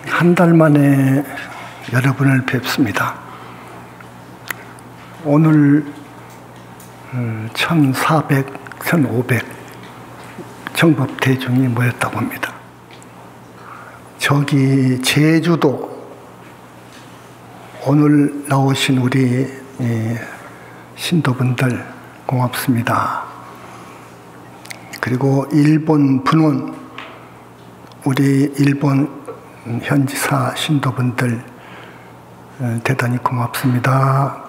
한 달 만에 여러분을 뵙습니다. 오늘 1,400, 1,500 정법 대중이 모였다고 합니다. 저기 제주도 오늘 나오신 우리 신도분들 고맙습니다. 그리고 일본 분원 우리 일본 현지사 신도분들 대단히 고맙습니다.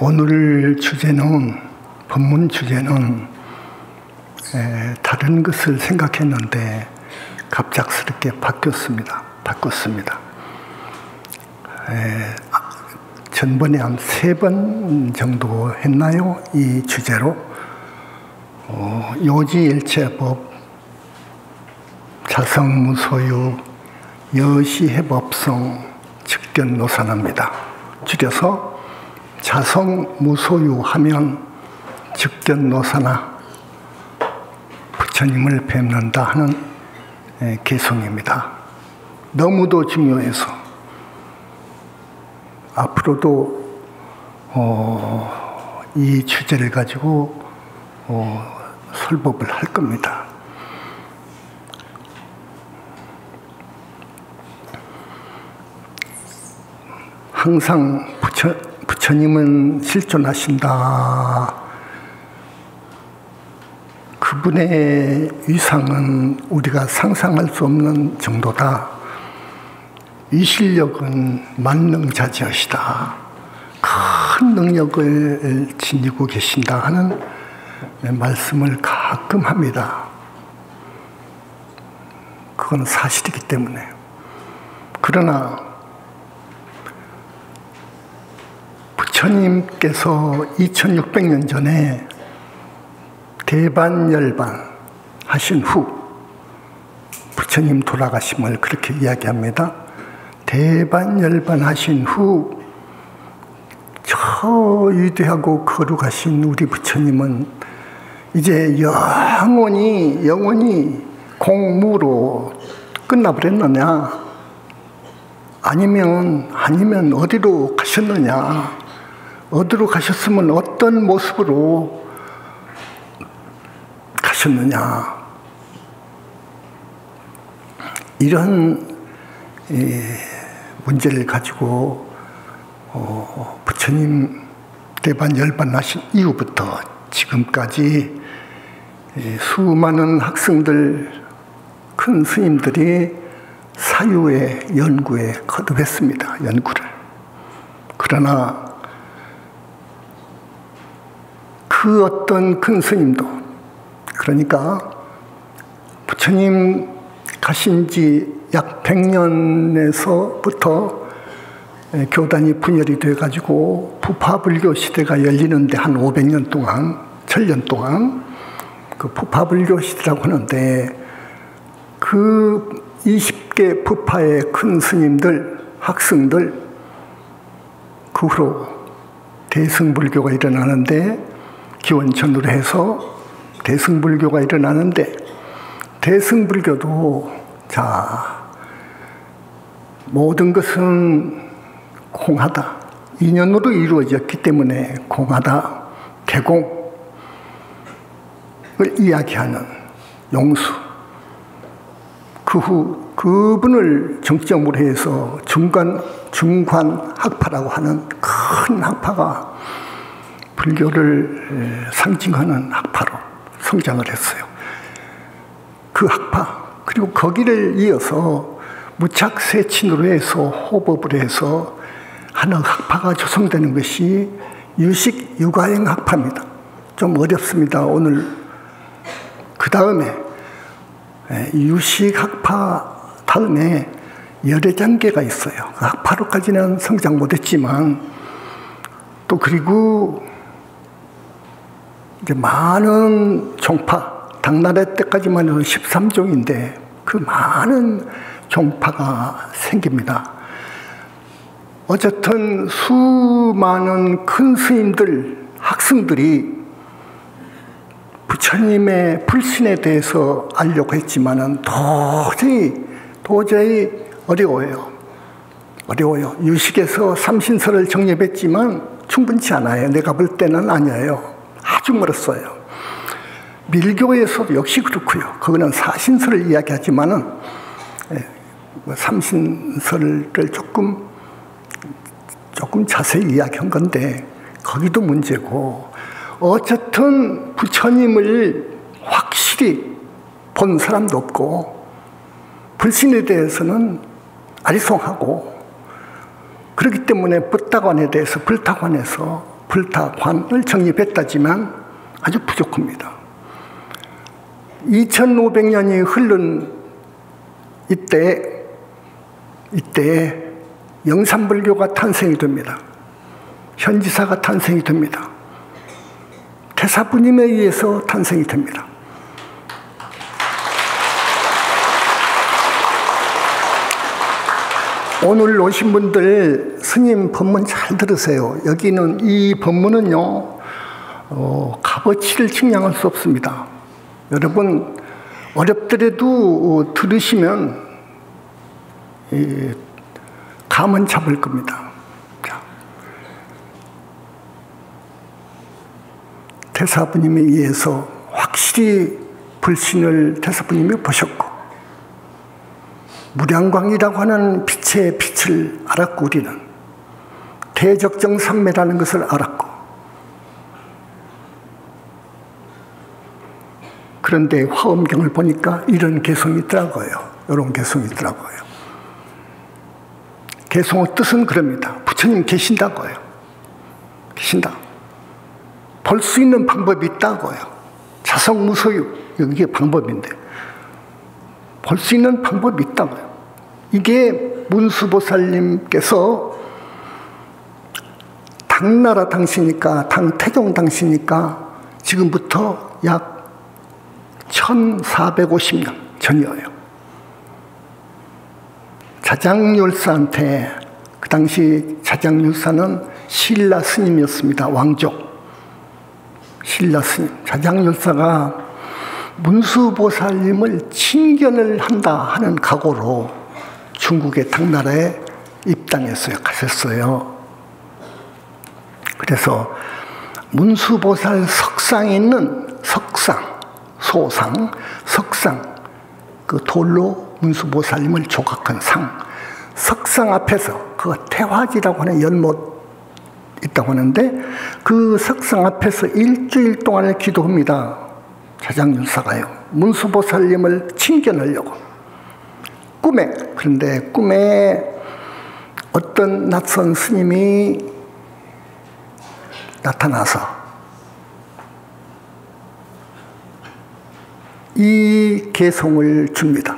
오늘 주제는, 본문 주제는 다른 것을 생각했는데 갑작스럽게 바꿨습니다. 전번에 한 3번 정도 했나요? 이 주제로. 요지일체법, 자성무소유, 여시해법성, 즉견노사나입니다. 줄여서 자성무소유 하면 즉견노사나 부처님을 뵙는다 하는 개성입니다. 너무도 중요해서 앞으로도 이 주제를 가지고 설법을 할 겁니다. 항상 부처님은 실존하신다. 그분의 위상은 우리가 상상할 수 없는 정도다. 이 실력은 만능자지하시다. 큰 능력을 지니고 계신다 하는 말씀을 가끔 합니다. 그건 사실이기 때문에. 그러나 부처님께서 2600년 전에 대반열반 하신 후 부처님 돌아가심을 그렇게 이야기합니다. 대반열반 하신 후 저 위대하고 거룩하신 우리 부처님은 이제 영원히 공무로 끝나버렸느냐, 아니면 어디로 가셨느냐, 어디로 가셨으면 어떤 모습으로 가셨느냐, 이런 문제를 가지고 부처님 대반열반 하신 이후부터 지금까지 수많은 학생들, 큰 스님들이 사유의 연구에 거듭했습니다. 연구를. 그러나 그 어떤 큰 스님도, 그러니까 부처님 가신 지 약 100년에서부터 교단이 분열이 돼가지고 부파불교 시대가 열리는데 한 500년 동안, 1000년 동안 그 부파불교 시대라고 하는데 그 20개 부파의 큰 스님들, 학생들, 그 후로 대승불교가 일어나는데 기원전으로 해서 대승불교가 일어나는데 대승불교도 모든 것은 공하다. 인연으로 이루어졌기 때문에 공하다. 개공을 이야기하는 용수. 그 후 그분을 정점으로 해서 중관 학파라고 하는 큰 학파가 불교를 상징하는 학파로 성장을 했어요. 그 학파, 그리고 거기를 이어서 무착세친으로 해서 호법을 해서 하는 학파가 조성되는 것이 유식 유가행 학파입니다. 좀 어렵습니다. 오늘 그 다음에 유식 학파 다음에 열애 단계가 있어요. 그 학파로까지는 성장 못했지만 또 그리고 이제 많은 종파, 당나라 때까지만 해도 13종인데 그 많은 종파가 생깁니다. 어쨌든 수많은 큰 스님들, 학생들이 부처님의 불신에 대해서 알려고 했지만은 도저히 어려워요. 유식에서 삼신설을 정립했지만 충분치 않아요. 내가 볼 때는 아니에요. 아주 멀었어요. 밀교에서도 역시 그렇고요. 그거는 사신설을 이야기하지만은 삼신설을 조금 자세히 이야기한 건데 거기도 문제고, 어쨌든 부처님을 확실히 본 사람도 없고 불신에 대해서는 아리송하고, 그렇기 때문에 불타관에서 불타관을 정립했다지만 아주 부족합니다. 2500년이 흐른 이때 영산불교가 탄생이 됩니다. 현지사가 탄생이 됩니다. 태사부님에 의해서 탄생이 됩니다. 오늘 오신 분들 스님 법문 잘 들으세요. 여기는 이 법문은요, 값어치를 측량할 수 없습니다. 여러분 어렵더라도 들으시면 감은 잡을 겁니다. 자, 태사부님에 의해서 확실히 불신을 태사부님이 보셨고, 무량광이라고 하는 빛의 빛을 알았고, 우리는 대적정삼매라는 것을 알았고, 그런데 화엄경을 보니까 이런 개성이 있더라고요. 이런 개성이 있더라고요. 개성의 뜻은 그럽니다. 부처님 계신다고요. 계신다. 볼 수 있는 방법이 있다고요. 자성무소유, 이게 방법인데 볼 수 있는 방법이 있다고요. 이게 문수보살님께서 당나라 당시니까, 당태종 당시니까 지금부터 약 1450년 전이에요. 자장율사한테, 그 당시 자장율사는 신라 스님이었습니다. 왕족 신라 스님. 자장율사가 문수보살님을 친견을 한다 하는 각오로 중국의 당나라에 입당했어요. 가셨어요. 그래서 문수보살 석상에 있는 석상, 그 돌로 문수보살님을 조각한 석상 앞에서, 그 태화지라고 하는 연못 있다고 하는데, 그 석상 앞에서 일주일 동안을 기도합니다. 자장율사가요. 문수보살님을 친견하려고. 그런데 꿈에 어떤 낯선 스님이 나타나서 이 개송을 줍니다.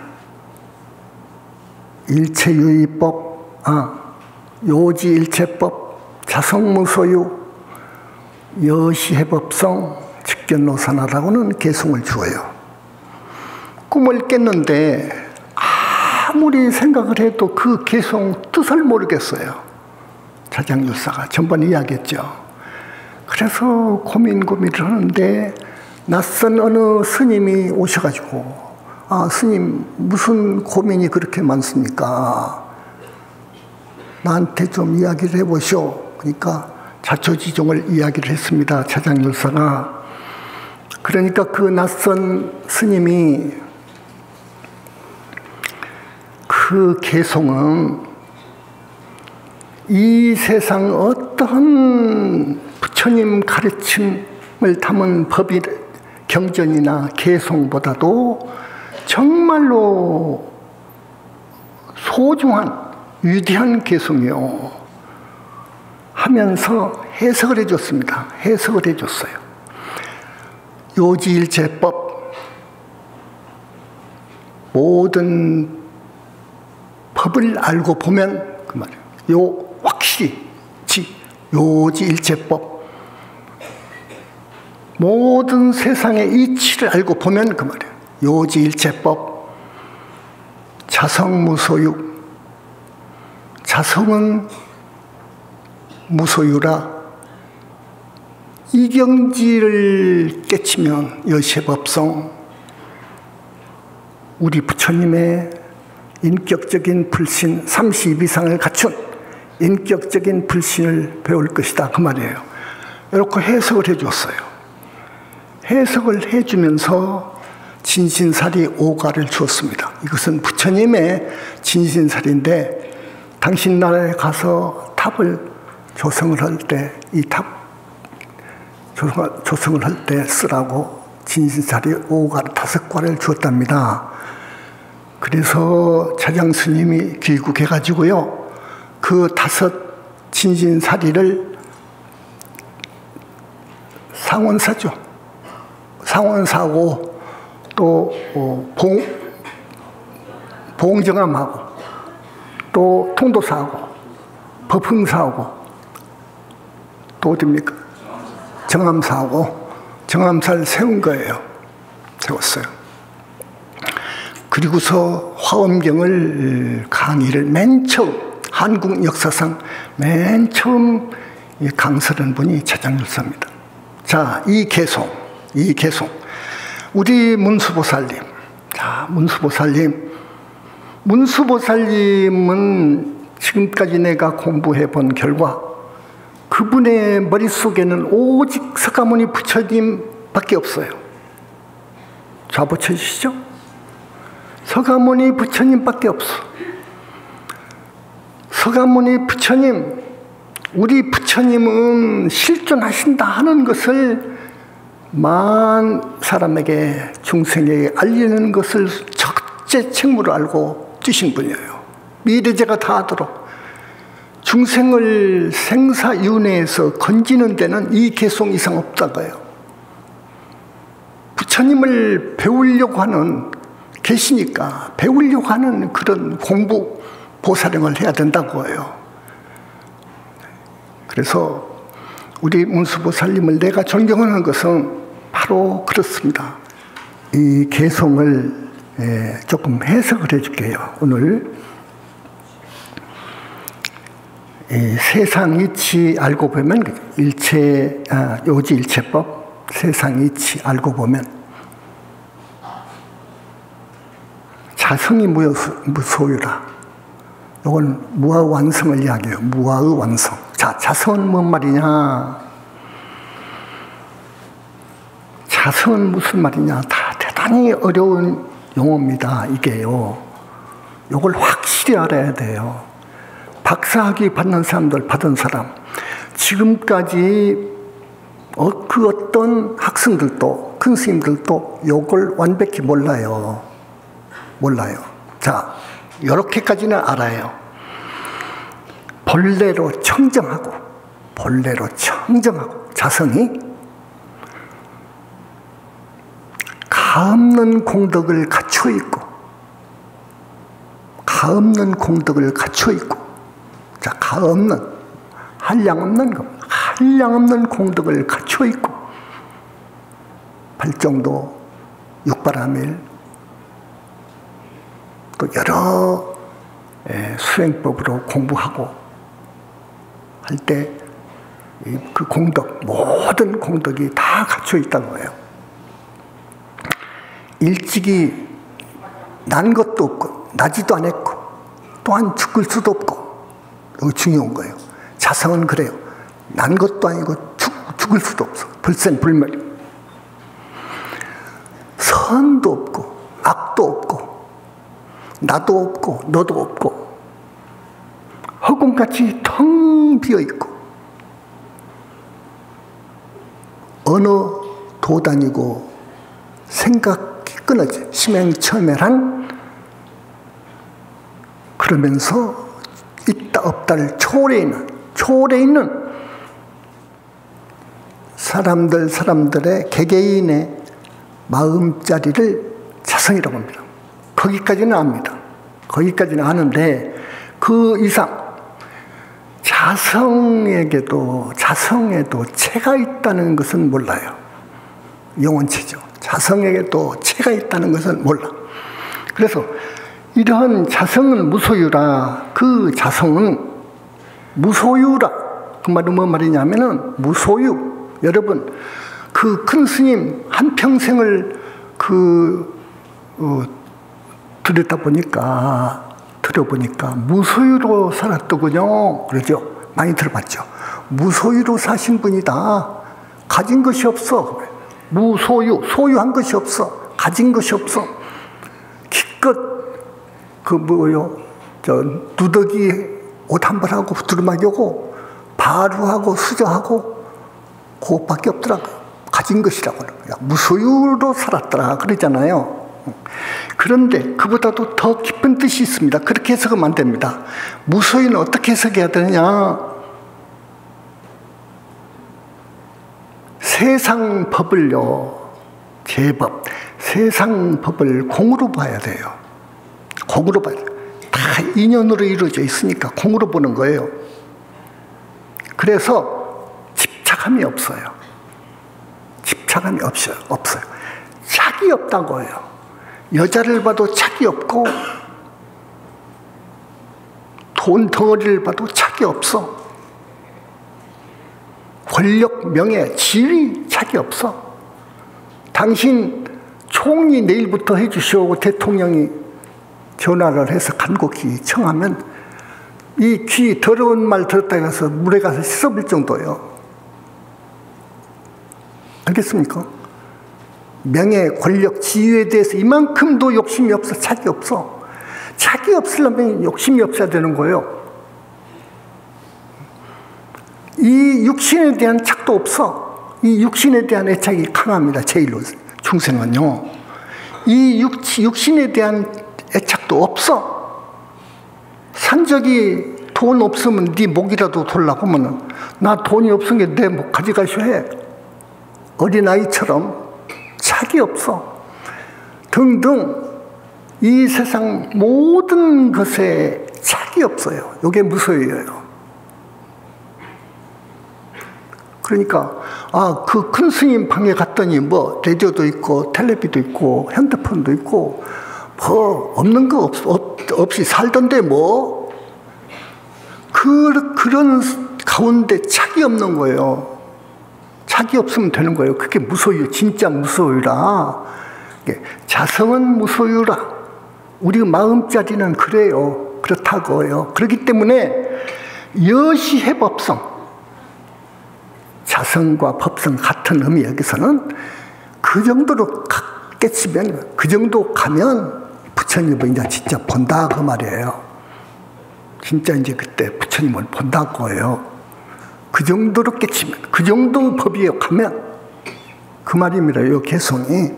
일체유의법, 요지일체법, 자성무소유, 여시해법성, 직견노산하라고는 개송을 주어요. 꿈을 깼는데 아무리 생각을 해도 그 개송 뜻을 모르겠어요. 자장율사가 전번에 이야기했죠. 그래서 고민을 하는데 낯선 어느 스님이 오셔가지고, 스님 무슨 고민이 그렇게 많습니까? 나한테 좀 이야기를 해보시오. 그러니까 자초지종을 이야기를 했습니다. 자장율사가. 그러니까 그 낯선 스님이, 그 개송은 이 세상 어떠한 부처님 가르침을 담은 법이, 경전이나 개송보다도 정말로 소중한 위대한 개송이요 하면서 해석을 해줬습니다. 해석을 해줬어요. 요지일체법, 모든 법을 알고 보면 그 말이에요. 확실히 요지일체법, 모든 세상의 이치를 알고 보면 그 말이에요. 요지일체법, 자성무소유. 자성은 무소유라. 이경지를 깨치면 여시법성, 우리 부처님의 인격적인 불신, 30 이상을 갖춘 인격적인 불신을 배울 것이다, 그 말이에요. 이렇게 해석을 해줬어요. 해석을 해주면서 진신사리 5가를 주었습니다. 이것은 부처님의 진신사리인데, 당신 나라에 가서 탑을 조성을 할 때, 이 탑 조성을 할 때 쓰라고 진신사리 5가 5과를 주었답니다. 그래서 차장스님이 귀국해가지고요, 그 5 진신사리를 상원사죠. 상원사고, 또 봉정암하고, 또 통도사하고, 법흥사하고, 또 어딥니까? 정암사하고, 정암사를 세운 거예요. 세웠어요. 그리고서 화엄경을 강의를 맨 처음, 한국 역사상 맨 처음 강설한 분이 차장율사입니다. 자, 이 개송. 우리 문수보살님. 자, 문수보살님은 지금까지 내가 공부해 본 결과, 그분의 머릿속에는 오직 서가모니 부처님밖에 없어요. 좌붙여주시죠? 서가모니 부처님밖에 없어. 서가모니 부처님, 우리 부처님은 실존하신다 하는 것을 만 사람에게, 중생에게 알리는 것을 첫째 책무로 알고 주신 분이에요. 미래제가 다 하도록 중생을 생사윤회에서 건지는 데는 이 개송 이상 없다고요. 부처님을 배우려고 하는, 계시니까 배우려고 하는 그런 공부, 보살행을 해야 된다고 해요. 그래서 우리 문수보살님을 내가 존경하는 것은 바로 그렇습니다. 이 개송을 조금 해석을 해줄게요. 오늘 세상이치 알고 보면, 요지일체법 세상이치 알고 보면, 자성이 무소유라. 이건 무아 완성을 이야기해요. 무아의 완성. 자, 자성은 뭔 말이냐? 자성은 무슨 말이냐? 다 대단히 어려운 용어입니다, 이게요. 이걸 확실히 알아야 돼요. 박사학위 받는 사람들, 받은 사람, 지금까지 그 어떤 학생들도, 큰 스님들도 이걸 완벽히 몰라요. 자, 이렇게까지는 알아요. 본래로 청정하고, 자성이 가없는 공덕을 갖추어 있고, 자, 가없는, 한량없는 공덕을 갖추어 있고, 발정도, 육바라밀, 또 여러 수행법으로 공부하고 할 때 그 공덕, 모든 공덕이 다 갖춰 있다고 해요. 일찍이 난 것도 없고 나지도 않았고 또한 죽을 수도 없고, 이거 중요한 거예요. 자성은 그래요. 난 것도 아니고 죽을 수도 없어. 불생불멸. 선도 없고 악도 없고 나도 없고 너도 없고, 허공같이 텅 비어있고, 어느 도단이고 생각이 끊어져 심행첨멸한, 그러면서 있다 없다를 초월해 있는 사람들의 개개인의 마음자리를 자성이라고 합니다. 거기까지는 압니다. 거기까지는 아는데 그 이상 자성에도 체가 있다는 것은 몰라요. 영원체죠. 자성에게도 체가 있다는 것은 몰라. 그래서 이러한 자성은 무소유라. 그 자성은 무소유라. 그 말은 뭐 말이냐면은 무소유. 여러분, 그 큰 스님 한평생을 들여보니까 무소유로 살았더군요. 그러죠? 많이 들어봤죠? 무소유로 사신 분이다. 가진 것이 없어. 무소유, 소유한 것이 없어. 가진 것이 없어. 기껏 누더기 옷 한 벌 하고 두루마기 오고 바루하고 수저하고 그것밖에 없더라고요. 가진 것이라고 하는 거야. 무소유로 살았더라 그러잖아요. 그런데 그보다도 더 깊은 뜻이 있습니다. 그렇게 해석하면 안 됩니다. 무소유는 어떻게 해석해야 되느냐? 세상 법을요, 제법, 세상 법을 공으로 봐야 돼요. 공으로 봐야 돼요. 다 인연으로 이루어져 있으니까 공으로 보는 거예요. 그래서 집착함이 없어요. 집착함이 없어요. 착이 없다고 해요. 여자를 봐도 착이 없고 돈 덩어리를 봐도 착이 없어. 권력, 명예, 지위 착이 없어. 당신 총리 내일부터 해주시오. 대통령이 전화를 해서 간곡히 청하면 이 귀 더러운 말 들었다 해서 물에 가서 씻어볼 정도예요. 알겠습니까? 명예, 권력, 지위에 대해서 이만큼도 욕심이 없어. 착이 없어. 착이 없으려면 욕심이 없어야 되는 거예요. 이 육신에 대한 착도 없어. 이 육신에 대한 애착이 강합니다. 제일로 중생은요. 이 육신에 대한 애착도 없어. 산적이 돈 없으면 네 목이라도 돌라고 하면 나 돈이 없은 게 내 목 가져가셔 해. 어린아이처럼 착이 없어. 등등 이 세상 모든 것에 착이 없어요. 이게 무소유예요. 그러니까 그 큰 스님 방에 갔더니 뭐 라디오도 있고 텔레비도 있고 핸드폰도 있고 뭐 없는 거 없이 살던데 뭐 그런 가운데 착이 없는 거예요. 착이 없으면 되는 거예요. 그게 무소유, 진짜 무소유라. 자성은 무소유라. 우리 마음자리는 그래요. 그렇다고요. 그렇기 때문에 여시해법성, 자성과 법성 같은 의미 여기서는 그 정도로 깨치면, 그 정도 가면 부처님을 이제 진짜 본다 그 말이에요. 진짜 이제 그때 부처님을 본다고요. 그 정도로 깨치면, 그 정도 법이 가면 그 말입니다. 이 개성이.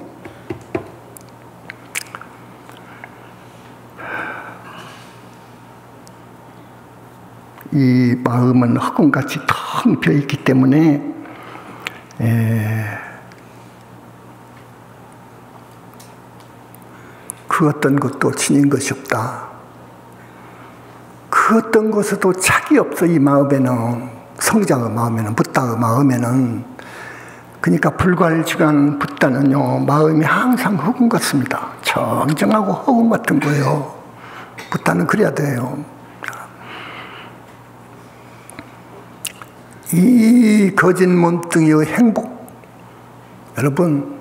이 마음은 흑금같이 텅 비어있기 때문에 그 어떤 것도 지닌 것이 없다. 그 어떤 것에도 착이 없어. 이 마음에는, 성자의 마음에는, 붓다의 마음에는. 그러니까 불괄지간 붓다는요, 마음이 항상 흑금 같습니다. 정정하고 흑금 같은 거예요. 붓다는 그래야 돼요. 이 거진 몸뚱이의 행복, 여러분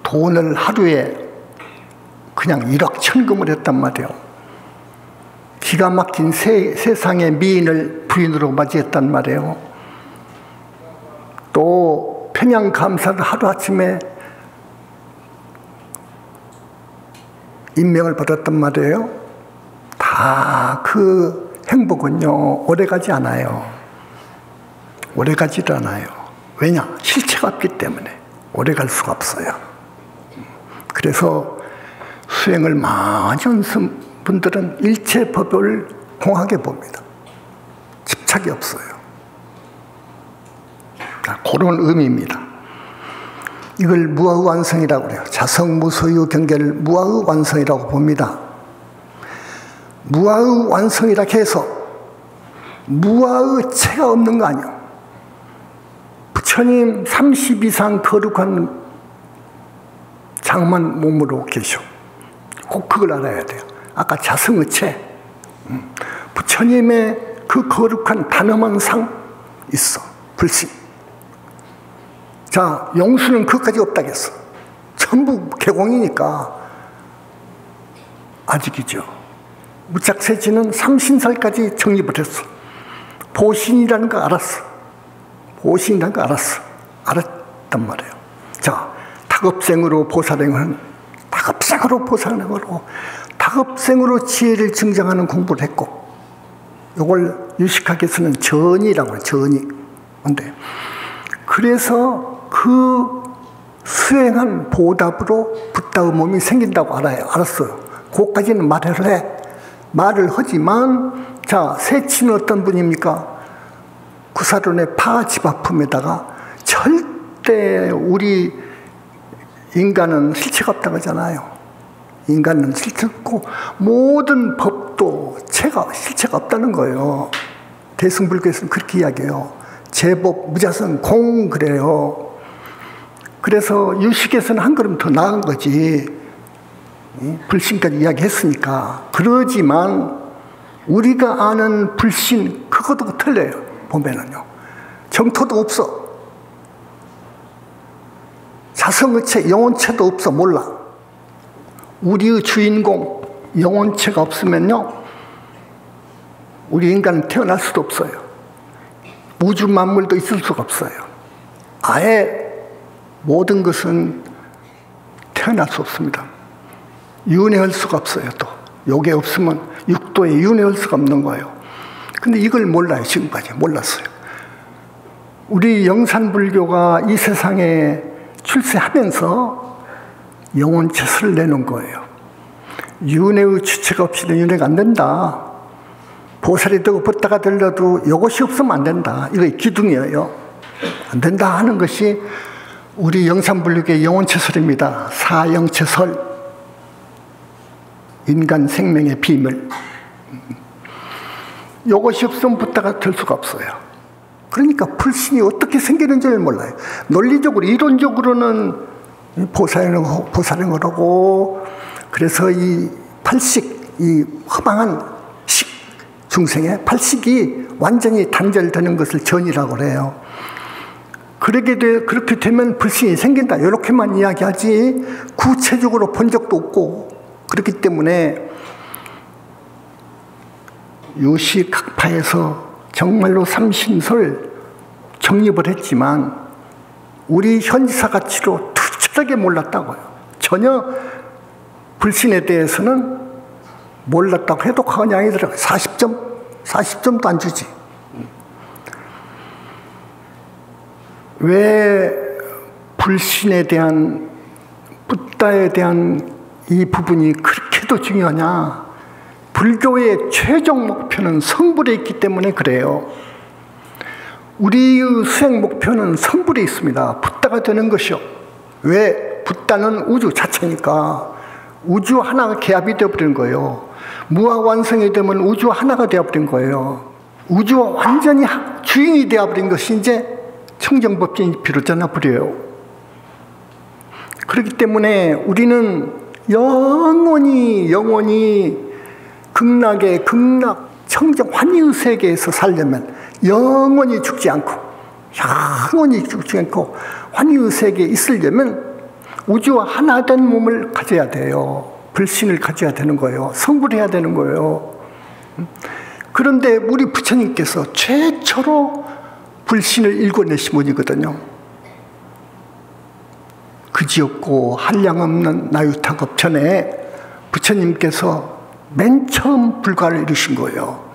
돈을 하루에 그냥 1억 천금을 했단 말이에요. 기가 막힌 세상의 미인을 부인으로 맞이했단 말이에요. 또 평양 감사를 하루아침에 임명을 받았단 말이에요. 다 그 행복은요 오래가지 않아요. 오래가지도 않아요. 왜냐? 실체가 없기 때문에 오래갈 수가 없어요. 그래서 수행을 많이 한 분들은 일체 법을 공하게 봅니다. 집착이 없어요. 그런 의미입니다. 이걸 무아의 완성이라고 그래요. 자성무소유 경계를 무아의 완성이라고 봅니다. 무아의 완성이라 해서 무아의 체가 없는 거 아니에요. 부처님 30 이상 거룩한 장만 몸으로 계셔. 꼭 그걸 알아야 돼요. 아까 자성의 체, 부처님의 그 거룩한 단엄한 상, 있어. 불신. 자, 용수는 그것까지 없다겠어. 전부 개공이니까 아직이죠. 무작세지는 삼신설까지 정립을 했어. 보신이라는 거 알았어. 보신이라는 거 알았어. 알았단 말이에요. 자, 다급생으로 보살행을, 다급생으로 보살행으로, 다급생으로 지혜를 증정하는 공부를 했고, 이걸 유식학에서는 전이라고 해요. 전이. 근데 그래서 그 수행한 보답으로 붓다의 몸이 생긴다고 알아요. 알았어요. 그것까지는 말을 해. 말을 하지만, 자, 세치는 어떤 분입니까? 구사론의 파집아품에다가 절대 우리 인간은 실체가 없다고 하잖아요. 인간은 실체 없고 모든 법도 실체가 없다는 거예요. 대승불교에서는 그렇게 이야기해요. 제법 무자성 공 그래요. 그래서 유식에서는 한 걸음 더 나은 거지. 불신까지 이야기했으니까. 그러지만 우리가 아는 불신 그것도 틀려요. 보면은요. 정토도 없어. 자성의체, 영혼체도 없어. 몰라. 우리의 주인공 영혼체가 없으면요, 우리 인간은 태어날 수도 없어요. 우주 만물도 있을 수가 없어요. 아예 모든 것은 태어날 수 없습니다. 윤회할 수가 없어요. 또 요게 없으면 육도에 윤회할 수가 없는 거예요. 근데 이걸 몰라요. 지금까지 몰랐어요. 우리 영산불교가 이 세상에 출세하면서 영혼체설을 내놓은 거예요. 윤회의 주체가 없이는 윤회가 안 된다. 보살이 되고 붓다가 들려도 이것이 없으면 안 된다. 이거 기둥이에요. 안 된다 하는 것이 우리 영산불교의 영혼체설입니다. 사영체설. 인간 생명의 비밀. 이것이 없으면 붓다가 들 수가 없어요. 그러니까 불신이 어떻게 생기는지를 몰라요. 논리적으로, 이론적으로는 보살행을 하고, 그래서 이 팔식, 이 허망한 식, 중생의 팔식이 완전히 단절되는 것을 전이라고 해요. 그렇게 되면 불신이 생긴다. 이렇게만 이야기하지, 구체적으로 본 적도 없고, 그렇기 때문에 유식학파에서 정말로 삼신설 정립을 했지만 우리 현지사 가치로 투철하게 몰랐다고요. 전혀 불신에 대해서는 몰랐다고 해도 과언이 아니더라고요. 40점도 안 주지. 왜 불신에 대한, 붓다에 대한 이 부분이 그렇게도 중요하냐? 불교의 최종 목표는 성불에 있기 때문에 그래요. 우리의 수행 목표는 성불에 있습니다. 붓다가 되는 것이요. 왜? 붓다는 우주 자체니까 우주 하나가 개합이 되어버린 거예요. 무아완성이 되면 우주 하나가 되어버린 거예요. 우주와 완전히 주인이 되어버린 것이 이제 청정법진이 비롯되나 버려요. 그렇기 때문에 우리는 영원히 극락의 극락 청정 환희의 세계에서 살려면 영원히 죽지 않고 환희의 세계에 있으려면 우주와 하나 된 몸을 가져야 돼요. 불신을 가져야 되는 거예요. 성불해야 되는 거예요. 그런데 우리 부처님께서 최초로 불신을 일궈내신 분이거든요. 그지없고 한량없는 나유탁업 전에 부처님께서 맨 처음 불가를 이루신 거예요.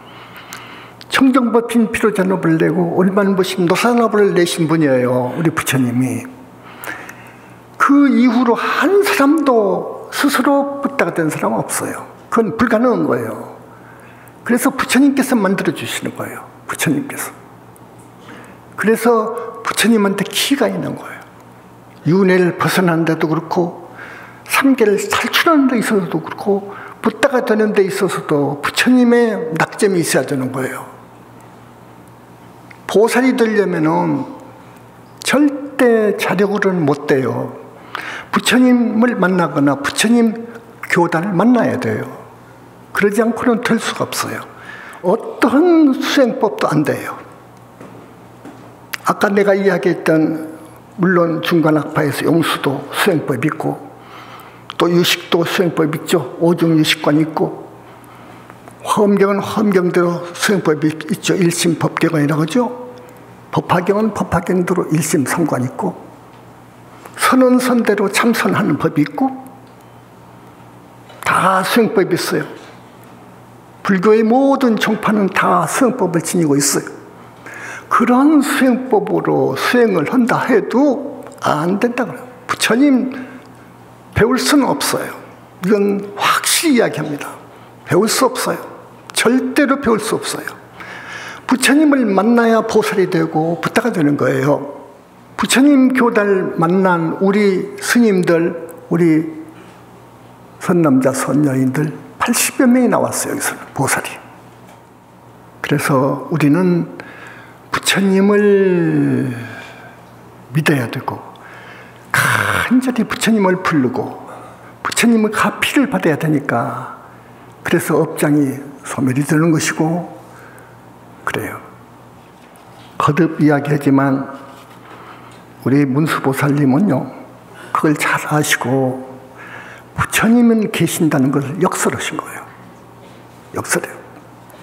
청정법인 피로잔업을 내고 올만보신 노산업을 내신 분이에요. 우리 부처님이. 그 이후로 한 사람도 스스로 붓다가 된 사람은 없어요. 그건 불가능한 거예요. 그래서 부처님께서 만들어주시는 거예요. 부처님께서. 그래서 부처님한테 기가 있는 거예요. 윤회를 벗어난 데도 그렇고 삼계를 탈출하는 데 있어서도 그렇고 붓다가 되는 데 있어서도 부처님의 낙점이 있어야 되는 거예요. 보살이 되려면은 절대 자력으로는 못 돼요. 부처님을 만나거나 부처님 교단을 만나야 돼요. 그러지 않고는 될 수가 없어요. 어떤 수행법도 안 돼요. 아까 내가 이야기했던 물론 중간학파에서 용수도 수행법 있고 또 유식도 수행법 있죠. 오중유식관 있고 화엄경은 화엄경대로 수행법이 있죠. 일심법계관이라고 하죠. 법화경은 법화경대로 일심삼관 있고 선언선대로 참선하는 법이 있고 다 수행법이 있어요. 불교의 모든 종파는 다 수행법을 지니고 있어요. 그런 수행법으로 수행을 한다 해도 안 된다고 해요. 부처님 배울 수는 없어요. 이건 확실히 이야기합니다. 배울 수 없어요. 절대로 배울 수 없어요. 부처님을 만나야 보살이 되고 부다가 되는 거예요. 부처님 교달 만난 우리 스님들, 우리 선남자, 선여인들 80여 명이 나왔어요. 여기서는 보살이. 그래서 우리는 부처님을 믿어야 되고 간절히 부처님을 부르고 부처님의 가피를 받아야 되니까 그래서 업장이 소멸이 되는 것이고 그래요. 거듭 이야기하지만 우리 문수보살님은요 그걸 잘 아시고 부처님은 계신다는 것을 역설하신 거예요. 역설해요.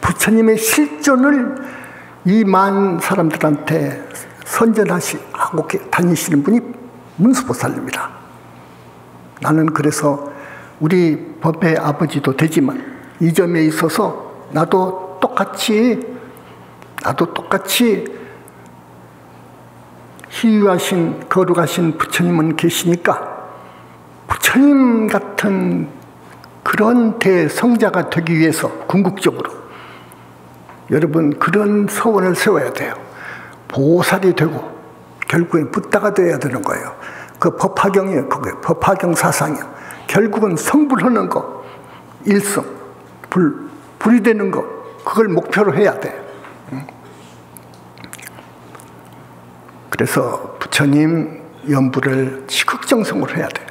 부처님의 실존을 이 만 사람들한테 선전하고 다니시는 분이 문수보살입니다. 나는 그래서 우리 법의 아버지도 되지만 이 점에 있어서 나도 똑같이 희유하신 거룩하신 부처님은 계시니까 부처님 같은 그런 대성자가 되기 위해서 궁극적으로 여러분 그런 소원을 세워야 돼요. 보살이 되고 결국엔 붓다가 되어야 되는 거예요. 그 법화경이에요. 그게 법화경 사상이에요. 결국은 성불하는 거, 일성, 불이 되는 거 그걸 목표로 해야 돼요. 그래서 부처님 연부를 지극정성으로 해야 돼요.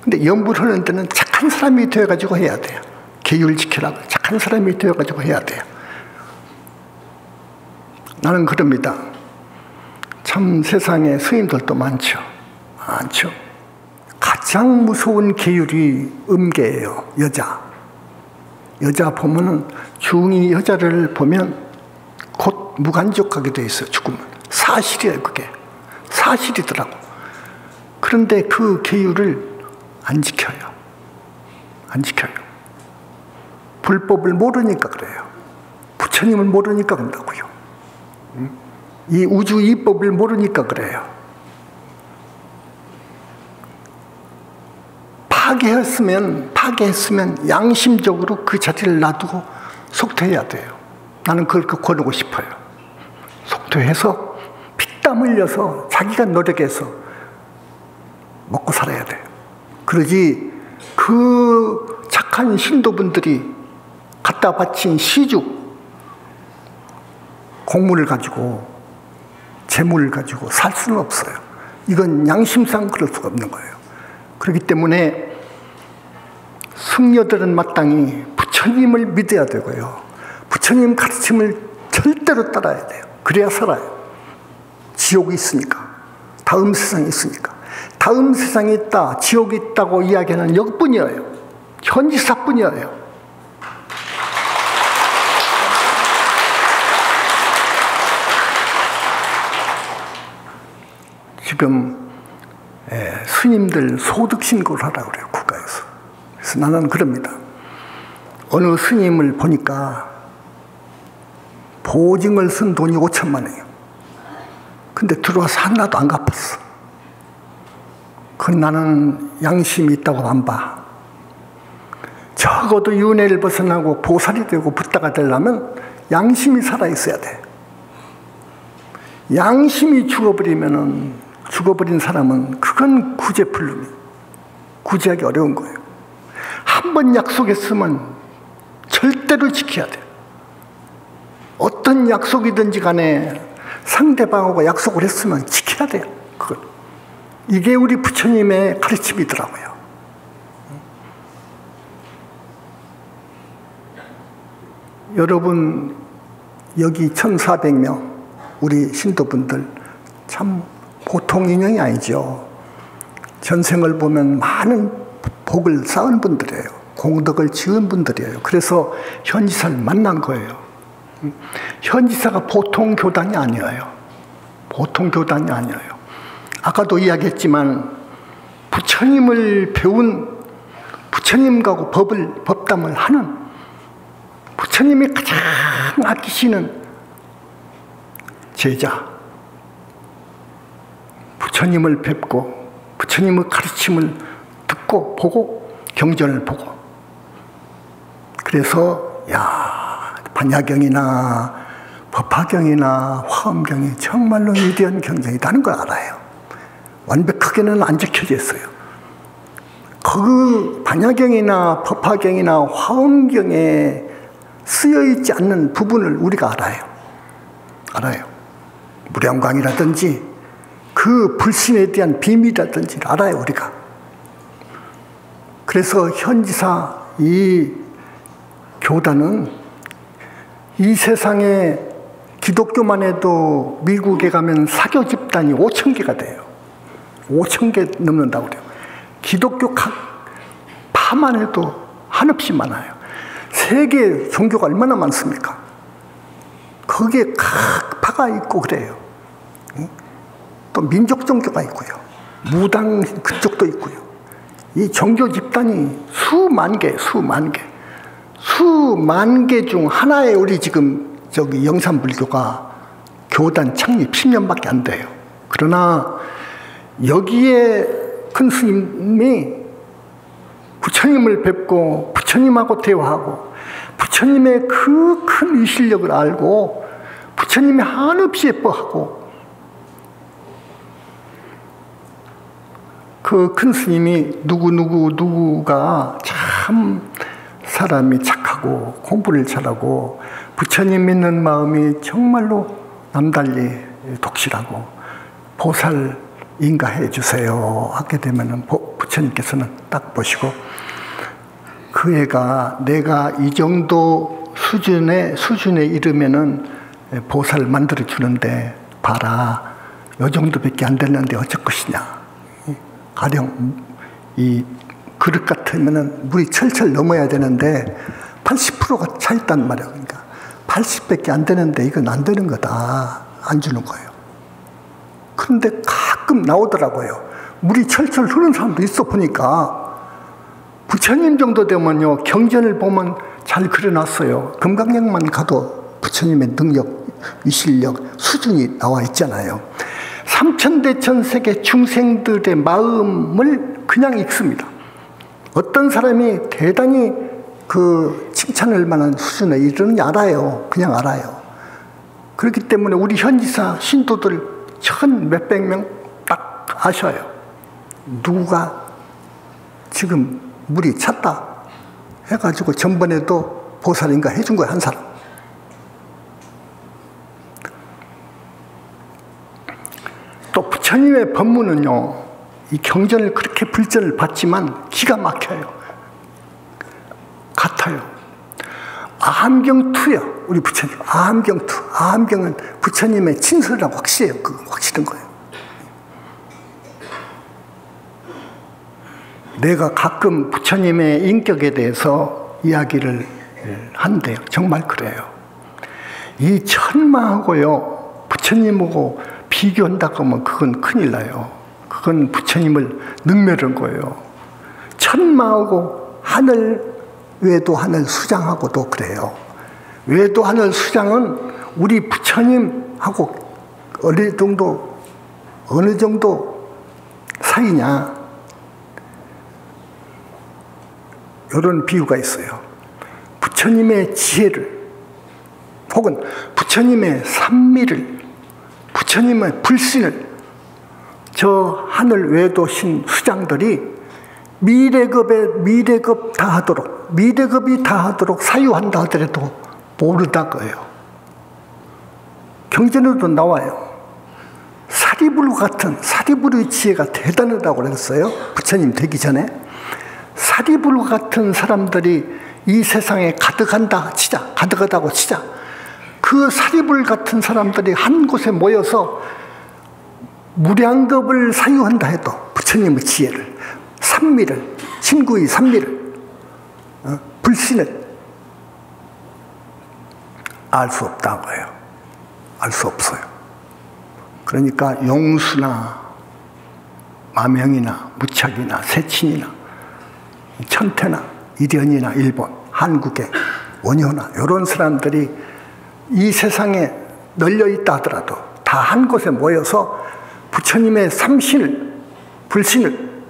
근데 연부를 하는 데는 착한 사람이 되어가지고 해야 돼요. 계율 지키라고 착한 사람이 되어가지고 해야 돼요. 나는 그럽니다. 참 세상에 스님들도 많죠. 가장 무서운 계율이 음계예요. 여자 보면은 중이 여자를 보면 곧 무간족하게 돼 있어요. 죽으면 사실이에요. 그게 사실이더라고. 그런데 그 계율을 안 지켜요. 불법을 모르니까 그래요. 부처님을 모르니까 그런다고요. 이 우주 이법을 모르니까 그래요. 파괴했으면 양심적으로 그 자리를 놔두고 속퇴해야 돼요. 나는 그걸 권하고 싶어요. 속퇴해서 피땀 흘려서 자기가 노력해서 먹고 살아야 돼요. 그러지 그 착한 신도분들이 갖다 바친 시주 공물을 가지고 재물을 가지고 살 수는 없어요. 이건 양심상 그럴 수가 없는 거예요. 그렇기 때문에 승려들은 마땅히 부처님을 믿어야 되고요. 부처님 가르침을 절대로 따라야 돼요. 그래야 살아요. 지옥이 있으니까. 다음 세상이 있으니까. 다음 세상이 있다, 지옥이 있다고 이야기하는 여기뿐이에요. 현지사뿐이에요. 지금 스님들 소득신고를 하라고 그래요. 국가에서. 그래서 나는 그럽니다. 어느 스님을 보니까 보증을 쓴 돈이 5천만 원이에요. 근데 들어와서 하나도 안 갚았어. 그건 나는 양심이 있다고 안 봐. 적어도 윤회를 벗어나고 보살이 되고 붓다가 되려면 양심이 살아있어야 돼. 양심이 죽어버린 사람은 그건 구제하기 어려운 거예요. 한 번 약속했으면 절대로 지켜야 돼. 어떤 약속이든지 간에 상대방하고 약속을 했으면 지켜야 돼요. 그걸. 이게 우리 부처님의 가르침이더라고요. 여러분 여기 1,400명 우리 신도분들 참 보통 인연이 아니죠. 전생을 보면 많은 복을 쌓은 분들이에요. 공덕을 지은 분들이에요. 그래서 현지사를 만난 거예요. 현지사가 보통 교단이 아니에요. 보통 교단이 아니에요. 아까도 이야기했지만 부처님을 배운 부처님하고 법담을 하는 부처님이 가장 아끼시는 제자, 부처님을 뵙고 부처님의 가르침을 듣고 보고 경전을 보고, 그래서 반야경이나 법화경이나 화엄경이 정말로 위대한 경전이라는 걸 알아요. 완벽하게는 안 적혀져 있어요. 그 반야경이나 법화경이나 화엄경에 쓰여있지 않는 부분을 우리가 알아요. 무량광이라든지 그 불신에 대한 비밀이라든지 알아요, 우리가. 그래서 현지사 이 교단은 이 세상에 기독교만 해도 미국에 가면 사교 집단이 5,000개가 돼요. 5,000개 넘는다고 그래요. 기독교 각 파만 해도 한없이 많아요. 세계 종교가 얼마나 많습니까? 거기에 각 파가 있고 그래요. 또 민족 종교가 있고요. 무당 그쪽도 있고요. 이 종교 집단이 수만 개 중 하나에 우리 지금 영산불교가 교단 창립 10년밖에 안 돼요. 그러나 여기에 큰 스님이 부처님을 뵙고 부처님하고 대화하고 부처님의 그 큰 위실력을 알고 부처님이 한없이 예뻐하고, 그 큰 스님이 누구가 참 사람이 착하고 공부를 잘하고 부처님 믿는 마음이 정말로 남달리 독실하고 보살 인가해 주세요 하게 되면은 부처님께서는 딱 보시고, 그 애가 내가 이 정도 수준에 이르면은 보살 만들어 주는데 봐라, 요 정도밖에 안 됐는데 어쩔 것이냐. 가령 이 그릇 같으면은 물이 철철 넘어야 되는데 80%가 차 있단 말이야. 그러니까 80밖에 안 되는데 이건 안 되는 거다, 안 주는 거예요. 그런데 가끔 나오더라고요. 물이 철철 흐르는 사람도 있어 보니까. 부처님 정도 되면요, 경전을 보면 잘 그려놨어요. 금강경만 가도 부처님의 능력, 위실력, 수준이 나와 있잖아요. 삼천대천세계 중생들의 마음을 그냥 읽습니다. 어떤 사람이 대단히 그 칭찬할 만한 수준에 이르는지 알아요. 그냥 알아요. 그렇기 때문에 우리 현지사 신도들 1,000몇백 명 딱 아셔요. 누가 지금 물이 찼다 해가지고 전번에도 보살인가 해준 거야, 한 사람. 또 부처님의 법문은요, 이 경전을 그렇게 불전을 받지만 기가 막혀요. 같아요. 아함경투요, 우리 부처님. 아함경투. 아함경은 부처님의 친서라고 확실해요. 그거 확실한 거예요. 내가 가끔 부처님의 인격에 대해서 이야기를 한대요. 정말 그래요. 이 천마하고요, 부처님하고 비교한다고 하면 그건 큰일 나요. 그건 부처님을 능멸한 거예요. 천마하고 하늘, 외도 하늘 수장하고도 그래요. 외도 하늘 수장은 우리 부처님하고 어느 정도 사이냐, 이런 비유가 있어요. 부처님의 지혜를, 혹은 부처님의 산미를, 부처님의 불신을 저 하늘 외도신 수장들이 미래급 다 하도록, 미래급이 다 하도록 사유한다 하더라도 모르다고요. 경전에도 나와요. 사리불의 지혜가 대단하다고 그랬어요. 부처님 되기 전에. 사리불 같은 사람들이 이 세상에 가득하다고 치자. 그 사리불 같은 사람들이 한 곳에 모여서 무량겁을 사유한다 해도 부처님의 지혜를, 삼미를, 진구의 삼미를, 불신을 알 수 없다고요. 알 수 없어요. 그러니까 용수나 마명이나 무착이나 세친이나 천태나 일연이나 일본, 한국의 원효나 이런 사람들이 이 세상에 널려 있다 하더라도 다 한 곳에 모여서 부처님의 삼신을, 불신을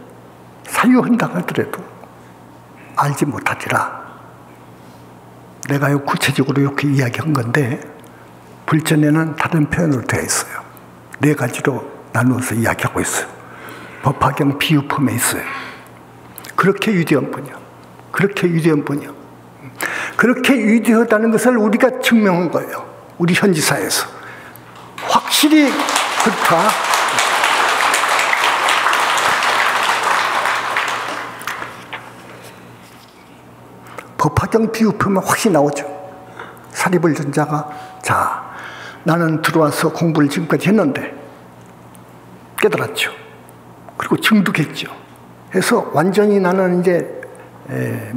사유한다 하더라도 알지 못하리라. 내가 구체적으로 이렇게 이야기한 건데 불전에는 다른 표현으로 되어 있어요. 네 가지로 나누어서 이야기하고 있어요. 법화경 비유품에 있어요. 그렇게 위대한 분이야. 그렇게 위대한 분이야. 그렇게 위대하다는 것을 우리가 증명한 거예요. 우리 현지사에서. 확실히 그렇다. 법화경 비유품에 확실히 나오죠. 사리불전자가 자, 나는 들어와서 공부를 지금까지 했는데 깨달았죠. 그리고 증득했죠. 해서 완전히 나는 이제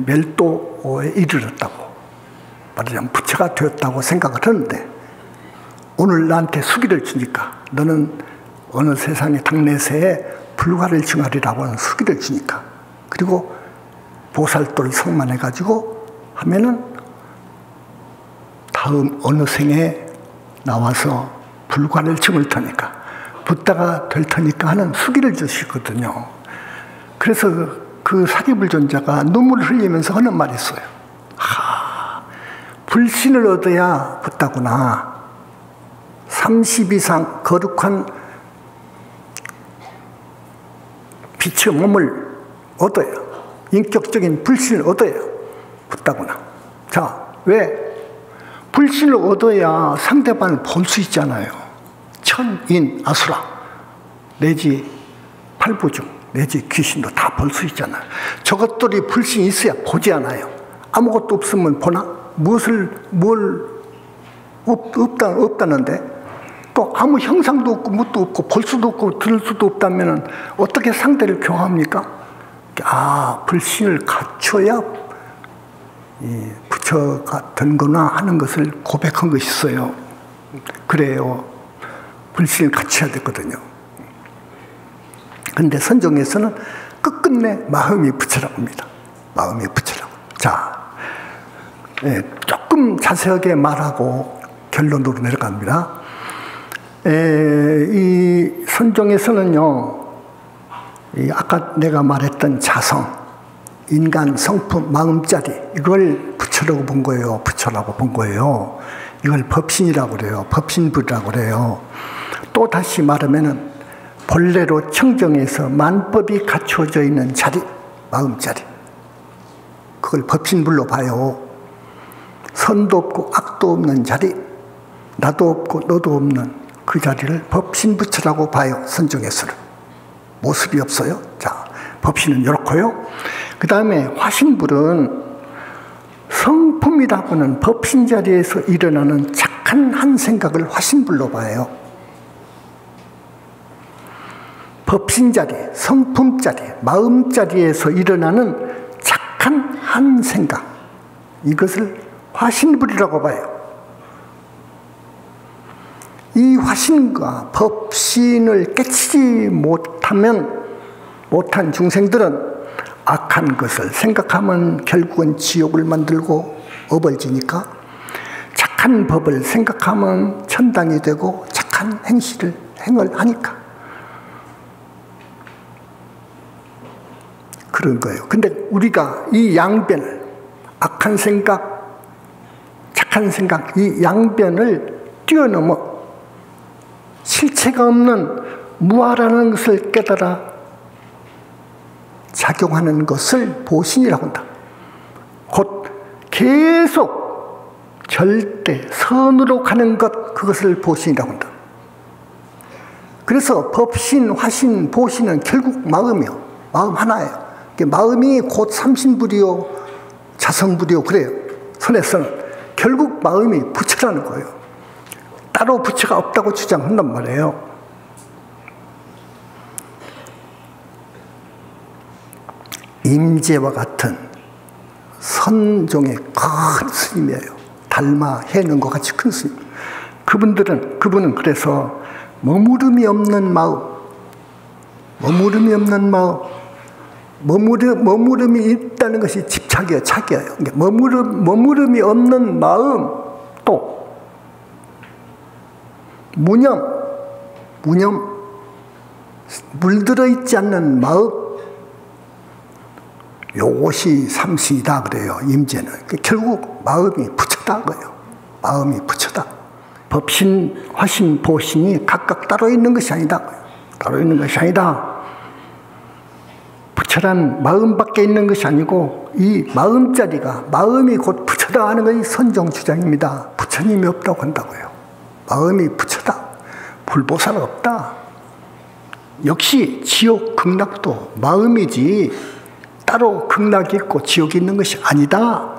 멸도에 이르렀다고, 말하자면 부처가 되었다고 생각을 하는데 오늘 나한테 수기를 주니까 너는 어느 세상의 당내세에 불가를 증하리라고 하는 수기를 주니까, 그리고 보살도를 성만해가지고 하면은 다음 어느 생에 나와서 불가를 증을 터니까, 붓다가 될 터니까 하는 수기를 주시거든요. 그래서 그 사기불존자가 눈물을 흘리면서 하는 말이 있어요. 불신을 얻어야 붓다구나. 30 이상 거룩한 빛의 몸을 얻어야, 인격적인 불신을 얻어야 붓다구나. 자, 왜? 불신을 얻어야 상대방을 볼 수 있잖아요. 천인 아수라 내지 팔부중 내지 귀신도 다 볼 수 있잖아요. 저것들이 불신이 있어야 보지 않아요. 아무것도 없으면 보나? 없다는데 또 아무 형상도 없고 뭣도 없고 볼 수도 없고 들을 수도 없다면 어떻게 상대를 교화합니까? 불신을 갖춰야 이 부처가 된거나 하는 것을 고백한 것이 있어요. 그래요. 불신을 갖춰야 되거든요. 그런데 선종에서는 끝끝내 마음이 부처라고 합니다. 마음이 부처라고. 자, 조금 자세하게 말하고 결론으로 내려갑니다. 이 선종에서는요, 아까 내가 말했던 자성, 인간 성품, 마음자리, 이걸 부처라고 본 거예요. 부처라고 본 거예요. 이걸 법신이라고 그래요. 법신불이라고 그래요. 또 다시 말하면은 본래로 청정에서 만법이 갖추어져 있는 자리, 마음자리, 그걸 법신불로 봐요. 선도 없고 악도 없는 자리, 나도 없고 너도 없는 그 자리를 법신부처라고 봐요. 선정에서는 모습이 없어요. 자, 법신은 이렇고요. 그 다음에 화신불은 성품이라고는 법신 자리에서 일어나는 착한 한 생각을 화신불로 봐요. 법신 자리, 성품 자리, 마음 자리에서 일어나는 착한 한 생각, 이것을 화신불이라고 봐요. 이 화신과 법신을 깨치지 못한 중생들은 악한 것을 생각하면 결국은 지옥을 만들고 어벌지니까, 착한 법을 생각하면 천당이 되고 착한 행을 하니까 그런 거예요. 근데 우리가 이 양변을, 악한 생각, 착한 생각, 이 양변을 뛰어넘어 실체가 없는 무아라는 것을 깨달아 작용하는 것을 보신이라고 한다. 곧 계속 절대 선으로 가는 것, 그것을 보신이라고 한다. 그래서 법신, 화신, 보신은 결국 마음이요. 마음 하나예요. 마음이 곧 삼신불이요, 자성불이요, 그래요. 선에서는 결국 마음이 부처라는 거예요. 따로 부처가 없다고 주장한단 말이에요. 임재와 같은 선종의 큰 스님이에요. 달마 해는 것 같이 큰 스님. 그분은 그래서 머무름이 없는 마음, 머무름이 있다는 것이 집착이에요, 착이에요. 머무름이 없는 마음, 또 무념, 물들어 있지 않는 마음, 요것이 삼신이다 그래요. 임재는 결국 마음이 부처다 그래요. 마음이 부처다. 법신, 화신, 보신이 각각 따로 있는 것이 아니다. 따로 있는 것이 아니다. 부처란 마음밖에 있는 것이 아니고 이 마음자리가, 마음이 곧 부처다 하는 것이 선종 주장입니다. 부처님이 없다고 한다고요. 마음이 부처다. 불보살은 없다. 역시 지옥 극락도 마음이지 따로 극락이 있고 지옥이 있는 것이 아니다.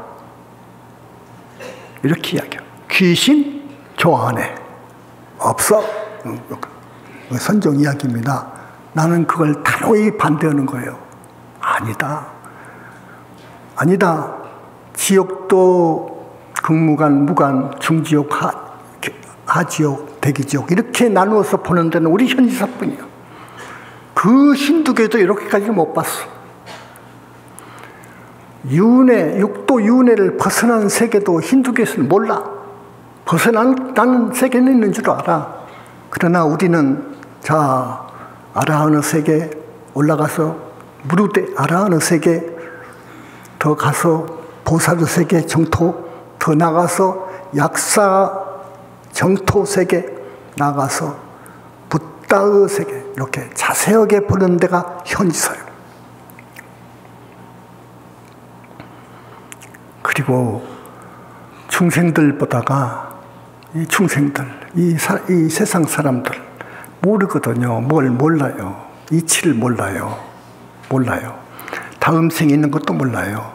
이렇게 이야기해요. 귀신 좋아하네. 없어. 선종 이야기입니다. 나는 그걸 단호히 반대하는 거예요. 아니다. 지옥도 극무관, 무관, 중지옥, 하지옥, 대기지옥 이렇게 나누어서 보는 데는 우리 현지사뿐이야. 그 힌두교도 이렇게까지는 못 봤어. 육도 윤회를 벗어난 세계도 힌두교에서는 몰라. 벗어나는 세계는 있는 줄 알아. 그러나 우리는 아라하나 세계 올라가서 무르대 아라하나 세계 더 가서 보살의 세계 정토 더 나가서 약사 정토 세계 나가서 부다의 세계 이렇게 자세하게 보는 데가 현지사예요. 그리고 중생들보다가 이 세상 사람들 모르거든요. 뭘 몰라요. 이치를 몰라요. 다음 생에 있는 것도 몰라요.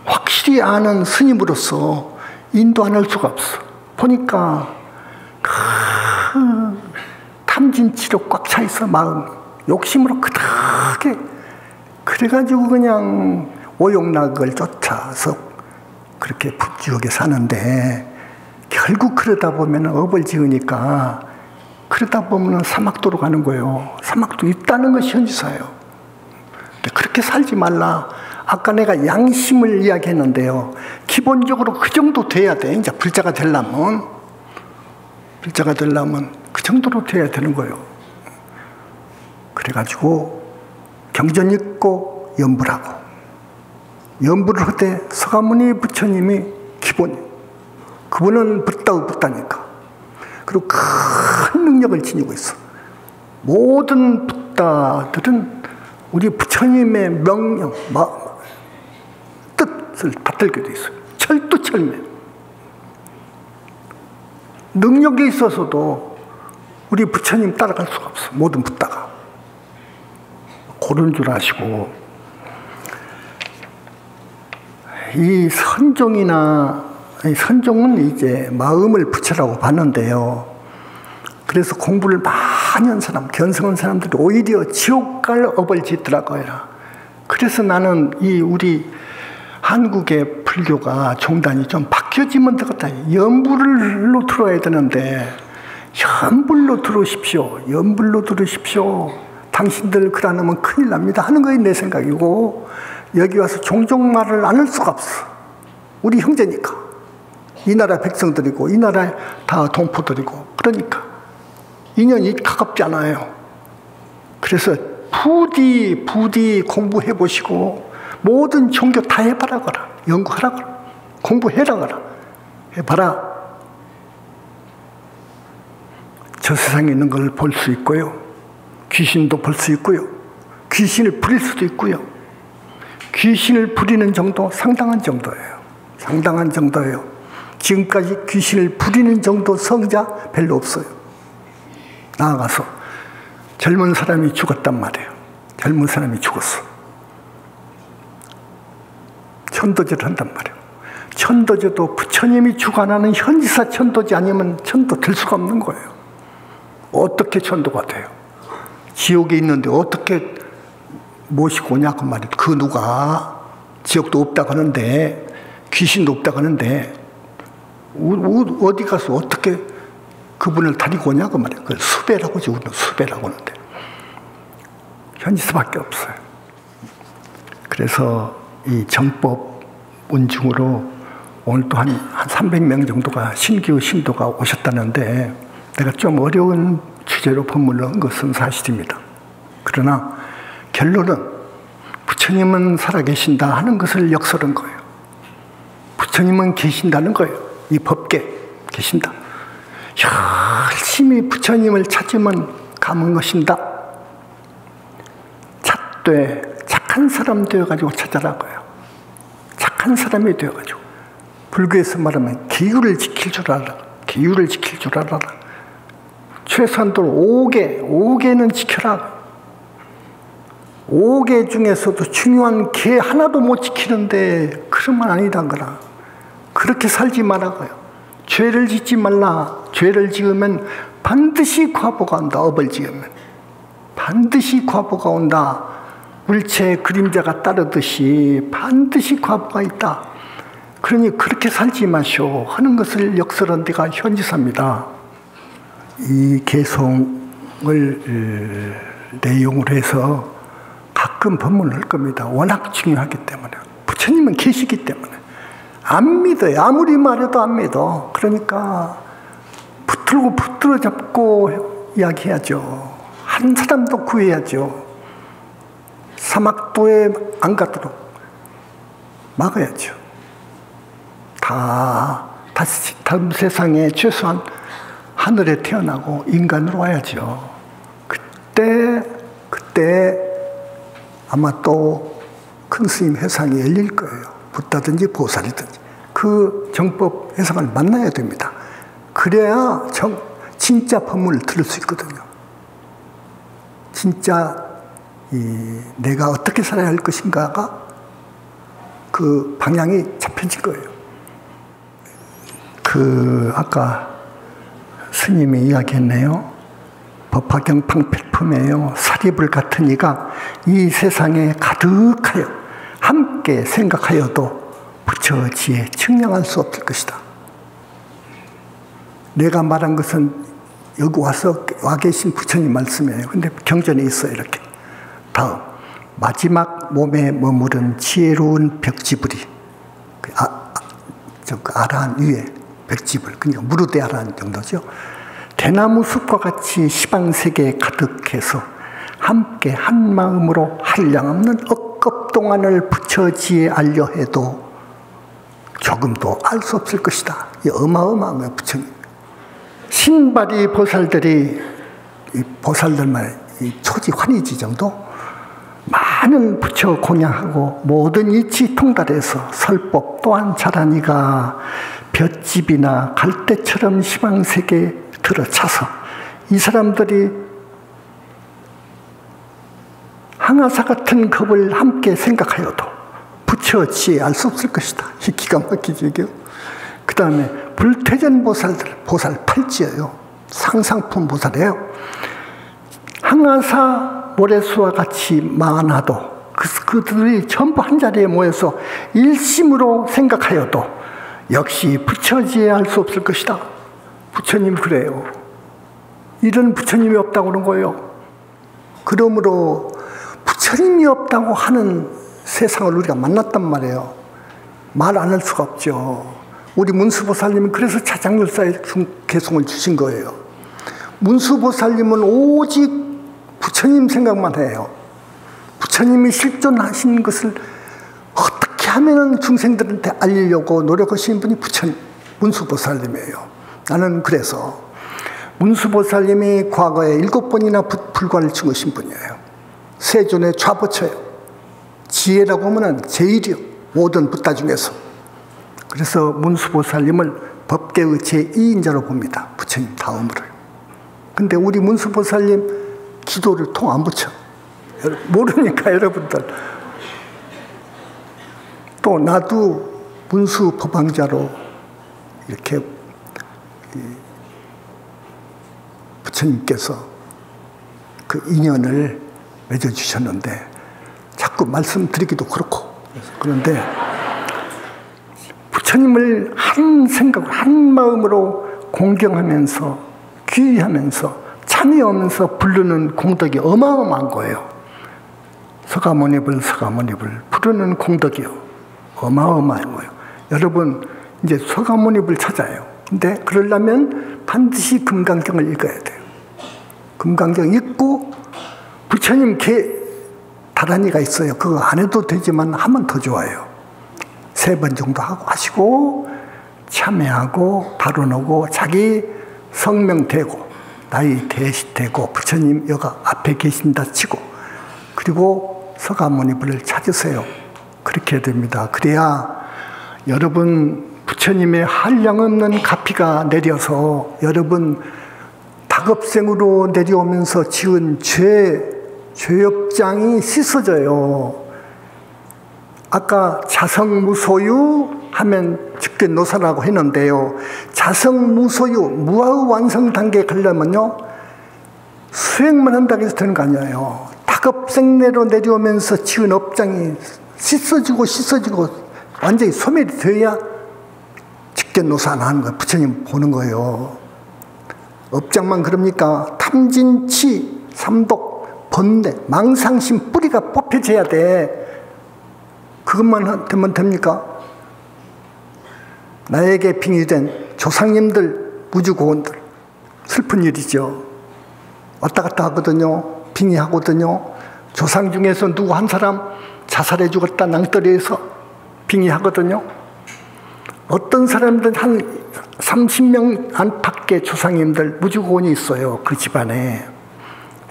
확실히 아는 스님으로서 인도 안 할 수가 없어. 보니까 탐진치로 꽉 차 있어. 마음 욕심으로 그렇게 그래가지고 그냥 오욕락을 쫓아서 그렇게 북지옥에 사는데 결국 그러다 보면 업을 지으니까 그러다 보면 사막도로 가는 거예요. 사막도 있다는 것이 현지사예요. 그렇게 살지 말라. 아까 내가 양심을 이야기했는데요. 기본적으로 그 정도 돼야 돼. 이제 불자가 되려면 그 정도로 돼야 되는 거예요. 그래가지고 경전 읽고 연불하고 연불을 할 때 서가모니 부처님이 그분은 부다니까. 그리고 큰 능력을 지니고 있어. 모든 부다들은 우리 부처님의 명령, 뜻을 받들게 돼 있어요. 철두철미. 능력에 있어서도 우리 부처님 따라갈 수가 없어. 모든 부다가. 고른 줄 아시고. 이 선종은 이제 마음을 부처라고 봤는데요. 그래서 공부를 많이 한 사람, 견성한 사람들이 오히려 지옥 갈 업을 짓더라고요. 그래서 나는 우리 한국의 불교가 종단이 좀 바뀌어지면 되겠다. 연불로 들어야 되는데 연불로 들으십시오. 당신들 그러안 하면 큰일 납니다 하는 거예요. 내 생각이고 여기 와서 종종 말을 안 할 수가 없어. 우리 형제니까. 이 나라 백성들이고 이 나라에 다 동포들이고 그러니까 인연이 가깝지 않아요. 그래서 부디 공부해 보시고 모든 종교 다 해봐라 거라. 연구하라 거라. 공부해라 거라. 해봐라. 저 세상에 있는 걸 볼 수 있고요. 귀신도 볼 수 있고요. 귀신을 부릴 수도 있고요. 귀신을 부리는 정도 상당한 정도예요. 지금까지 귀신을 부리는 정도 성자 별로 없어요. 나아가서 젊은 사람이 죽었단 말이에요. 젊은 사람이 죽었어. 천도제를 한단 말이에요. 천도제도 부처님이 주관하는 현지사 천도제 아니면 천도 될 수가 없는 거예요. 어떻게 천도가 돼요? 지옥에 있는데 어떻게 모시고 오냐고 말이에요. 그 누가 지옥도 없다고 하는데 귀신도 없다고 하는데 어디 가서 어떻게 그분을 데리고 오냐고 말이에요. 그 수배라고 하지. 우리는 수배라고 하는데 현지서밖에 없어요. 그래서 이 정법 운중으로 오늘 또 한 300명 정도가 신규 신도가 오셨다는데 내가 좀 어려운 주제로 법문을 한 것은 사실입니다. 그러나 결론은 부처님은 살아계신다 하는 것을 역설한 거예요. 부처님은 계신다는 거예요. 이 법계 계신다. 열심히 부처님을 찾으면 감은 것인다. 찾되 착한 사람 되어가지고 찾아라고요. 착한 사람이 되어가지고. 불교에서 말하면 기율을 지킬 줄 알아라. 기율을 지킬 줄 알아라. 최소한도 5개는 지켜라. 5개 중에서도 중요한 개 하나도 못 지키는데 그러면 아니단 거라. 그렇게 살지 말라고요. 죄를 짓지 말라. 죄를 지으면 반드시 과보가 온다. 업을 지으면 반드시 과보가 온다. 물체 그림자가 따르듯이 반드시 과보가 있다. 그러니 그렇게 살지 마시오 하는 것을 역설한 데가 현지사입니다. 이 개송을 내용으로 해서 가끔 법문을 할 겁니다. 워낙 중요하기 때문에. 부처님은 계시기 때문에. 안 믿어요. 아무리 말해도 안 믿어. 그러니까 붙들어 잡고 이야기해야죠. 한 사람도 구해야죠. 사막도에 안 가도록 막아야죠. 다시 다음 세상에 최소한 하늘에 태어나고 인간으로 와야죠. 그때 아마 또 큰 스님 회상이 열릴 거예요. 붓다든지 보살이든지. 그 정법 회상을 만나야 됩니다. 그래야 진짜 법문을 들을 수 있거든요. 진짜 내가 어떻게 살아야 할 것인가가 그 방향이 잡혀질 거예요. 아까 스님이 이야기했네요. 법화경 방필품에요. 사리불 같은 이가 이 세상에 가득하여 함께 생각하여도 부처지에 측량할 수 없을 것이다. 내가 말한 것은 여기 와 계신 부처님 말씀이에요. 근데 경전에 있어요. 이렇게. 다음. 마지막 몸에 머무른 지혜로운 벽지불이 아라한 위에 벽지불, 그러니까 무르대 아라한 정도죠. 대나무 숲과 같이 시방세계에 가득해서 함께 한 마음으로 한량없는 억겁 동안을 부처지에 알려 해도 조금도 알 수 없을 것이다. 이 어마어마한 거예요, 부처님. 신발이 보살들이, 이 보살들만 이 초지 환희지 정도 많은 부처 공양하고 모든 이치 통달해서 설법 또한 잘하니가 볏집이나 갈대처럼 시방세계에 들어차서 이 사람들이 항아사 같은 겁을 함께 생각하여도 부처지에 알 수 없을 것이다. 이 기가 막히죠, 이게요. 그 다음에 불퇴전 보살들, 보살 팔찌예요. 상상품 보살이에요. 항아사 모래수와 같이 많아도 그들이 전부 한 자리에 모여서 일심으로 생각하여도 역시 부처지에 알 수 없을 것이다. 부처님 그래요. 이런 부처님이 없다고 그런 거예요. 그러므로 부처님이 없다고 하는 세상을 우리가 만났단 말이에요. 말 안 할 수가 없죠. 우리 문수보살님은 그래서 차장율사의 개송을 주신 거예요. 문수보살님은 오직 부처님 생각만 해요. 부처님이 실존하신 것을 어떻게 하면 중생들한테 알리려고 노력하신 분이 문수보살님이에요. 나는 그래서 문수보살님이 과거에 7번이나 불관을 찍으신 분이에요. 세존의 좌보처예요. 지혜라고 하면 제일이요. 모든 붓다 중에서. 그래서 문수보살님을 법계의 제2인자로 봅니다. 부처님 다음으로. 근데 우리 문수보살님 기도를 통 안 붙여. 모르니까 여러분들. 또 나도 문수 법왕자로 이렇게 부처님께서 그 인연을 맺어주셨는데 자꾸 말씀드리기도 그렇고. 그런데 부처님을 한 생각으로, 한 마음으로 공경하면서, 귀의하면서, 참여하면서 부르는 공덕이 어마어마한 거예요. 서가모니불 부르는 공덕이요. 어마어마한 거예요. 여러분, 이제 서가모니불 찾아요. 근데 그러려면 반드시 금강경을 읽어야 돼요. 금강경 읽고, 부처님 다란이가 있어요. 그거 안 해도 되지만 하면 더 좋아요. 3번 정도 하시고, 참여하고, 발언하고, 자기 성명 대고, 나이 대고, 부처님 여가 앞에 계신다 치고, 그리고 서가모니불을 찾으세요. 그렇게 해야 됩니다. 그래야 여러분 부처님의 한량없는 가피가 내려서 여러분 다급생으로 내려오면서 지은 죄업장이 씻어져요. 아까 자성무소유 하면 즉견노사라고 했는데요. 자성무소유, 무아의 완성 단계에 가려면요, 수행만 한다고 해서 되는 거 아니에요. 다급생내로 내려오면서 지은 업장이 씻어지고 완전히 소멸이 되어야 직견노사는 하는 거예요. 부처님 보는 거예요. 업장만 그럽니까? 탐진치, 삼독, 번뇌, 망상심 뿌리가 뽑혀져야 돼. 그것만 되면 됩니까? 나에게 빙의된 조상님들, 무주고원들, 슬픈 일이죠. 왔다 갔다 하거든요. 빙의하거든요. 조상 중에서 누구 한 사람 자살해 죽었다 낭떠리에서 빙의하거든요. 어떤 사람들은 한 30명 안팎의 조상님들, 무주고원이 있어요. 그 집안에.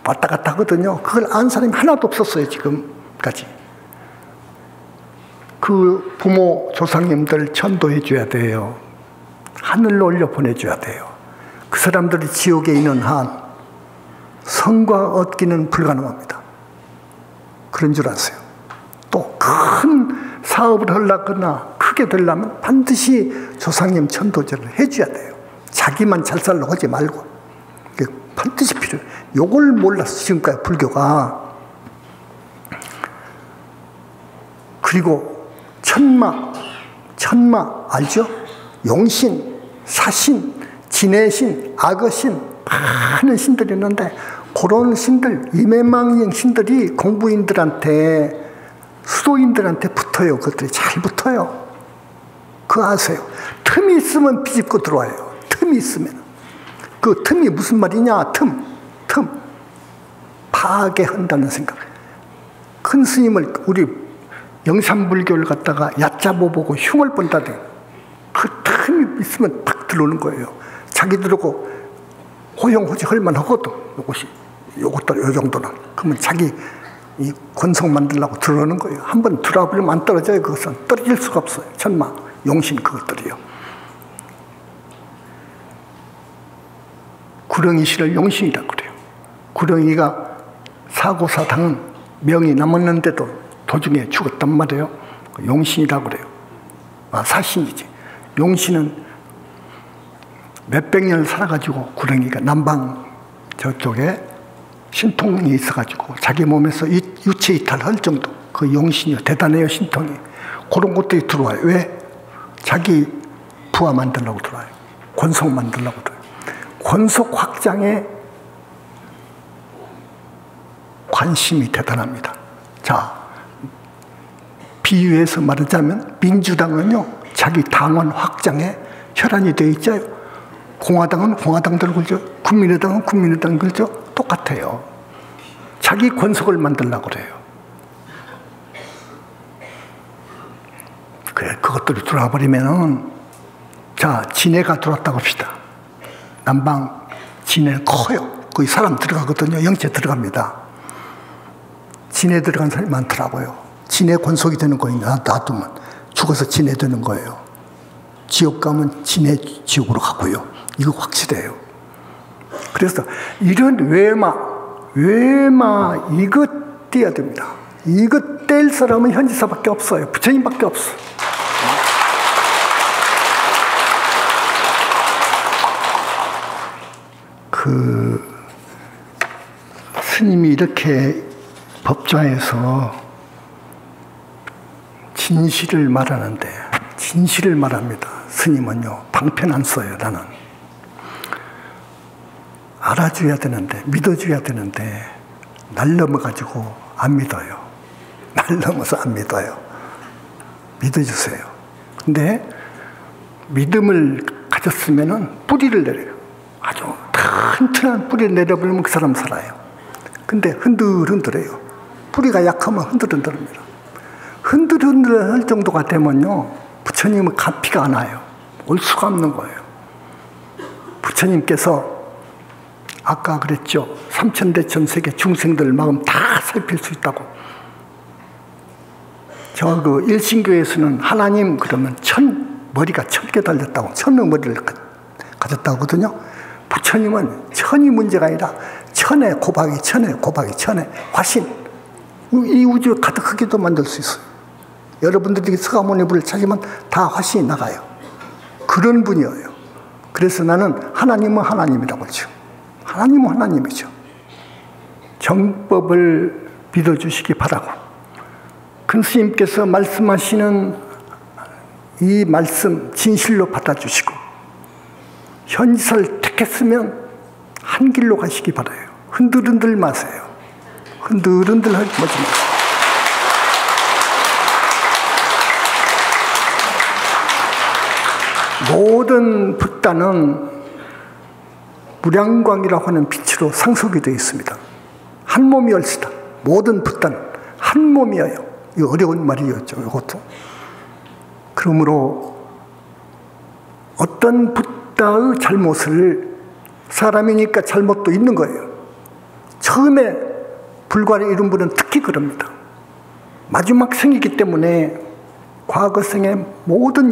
왔다 갔다 하거든요. 그걸 안 사람이 하나도 없었어요. 지금까지. 그 부모 조상님들 천도해 줘야 돼요. 하늘로 올려 보내줘야 돼요. 그 사람들이 지옥에 있는 한 성과 얻기는 불가능합니다. 그런 줄 아세요. 또 큰 사업을 하려거나 크게 되려면 반드시 조상님 천도제를 해줘야 돼요. 자기만 잘 살려고 하지 말고. 반드시 필요해요. 요걸 몰라서 지금까지 불교가. 그리고 천마 알죠? 용신, 사신, 진해신, 악어신 많은 신들이 있는데 그런 신들, 임해망행 신들이 공부인들한테, 수도인들한테 붙어요. 그것들이 잘 붙어요. 그거 아세요? 틈이 있으면 비집고 들어와요. 틈이 있으면. 그 틈이 무슨 말이냐? 틈. 파괴한다는 생각. 큰 스님을, 우리 영산불교를 갖다가 얕잡아 보고 흉을 본다든 그 틈이 있으면 탁 들어오는 거예요. 자기들하고 호용호지 할만 하거든. 요것도 요 정도는. 그러면 자기 이 권성 만들려고 들어오는 거예요. 한번 들어와버리면 안 떨어져요. 그것은 떨어질 수가 없어요. 천마, 용신 그것들이요. 구렁이 씨를 용신이라고 그래요. 구렁이가 사고사당은 명이 남았는데도 도중에 죽었단 말이에요. 용신이라고 그래요. 사신이지. 용신은 몇백 년을 살아가지고 구렁이가 남방 저쪽에 신통이 있어가지고 자기 몸에서 유체 이탈할 정도. 그 용신이요. 대단해요, 신통이. 그런 것들이 들어와요. 왜? 자기 부하 만들려고 들어와요. 권속 만들려고 들어와요. 권속 확장에 관심이 대단합니다. 자, 비유해서 말하자면 민주당은요, 자기 당원 확장에 혈안이 되어 있죠. 공화당은 공화당들 걸죠. 국민의당은 국민의당 걸죠. 똑같아요. 자기 권속을 만들려고 그래요. 그래, 그것들이 들어와 버리면은, 자, 진해가 들어왔다고 합시다. 남방 진해는 커요. 거기 사람 들어가거든요. 영체 들어갑니다. 진해 들어간 사람이 많더라고요. 진해 권속이 되는 거예요. 놔두면 죽어서 진해 되는 거예요. 지옥 가면 진해 지옥으로 가고요. 이거 확실해요. 그래서 이런 외마 이것 떼야 됩니다. 이것 뗄 사람은 현지사밖에 없어요. 부처님밖에 없어. 스님이 이렇게 법좌에서 진실을 말하는데 진실을 말합니다. 스님은요, 방편 안 써요. 나는 알아줘야 되는데, 믿어줘야 되는데 날 넘어가지고 안 믿어요. 날 넘어서 안 믿어요. 믿어주세요. 근데 믿음을 가졌으면은 뿌리를 내려요. 아주 튼튼한 뿌리를 내려버리면 그 사람 살아요. 근데 흔들흔들해요. 뿌리가 약하면 흔들흔들합니다. 흔들흔들할 정도가 되면요, 부처님은 가피가 안 와요. 올 수가 없는 거예요. 부처님께서 아까 그랬죠. 삼천대천 세계 중생들 마음 다 살필 수 있다고. 저 그 일신교에서는 하나님 그러면 머리가 1000개 달렸다고, 1000의 머리를 가졌다고 하거든요. 부처님은 천이 문제가 아니라 천에 곱하기 천에 곱하기 천에 화신, 이 우주 가득하게도 만들 수 있어요. 여러분들이 서가모니 불을 찾으면 다 화신이 나가요. 그런 분이에요. 그래서 나는 하나님은 하나님이라고 하죠. 하나님은 하나님이죠. 정법을 믿어주시기 바라고, 큰 스님께서 말씀하시는 이 말씀 진실로 받아주시고, 현지를 택했으면 한 길로 가시기 바라요. 흔들흔들 마세요. 흔들흔들 하지 마세요. 모든 붓다는 무량광이라고 하는 빛으로 상속이 되어 있습니다. 한 몸이 얼시다. 모든 붓다는 한 몸이에요. 이 어려운 말이었죠, 이것도. 그러므로 어떤 붓다의 잘못을, 사람이니까 잘못도 있는 거예요. 처음에 불과를 이룬 분은 특히 그럽니다. 마지막 생이기 때문에 과거 생의 모든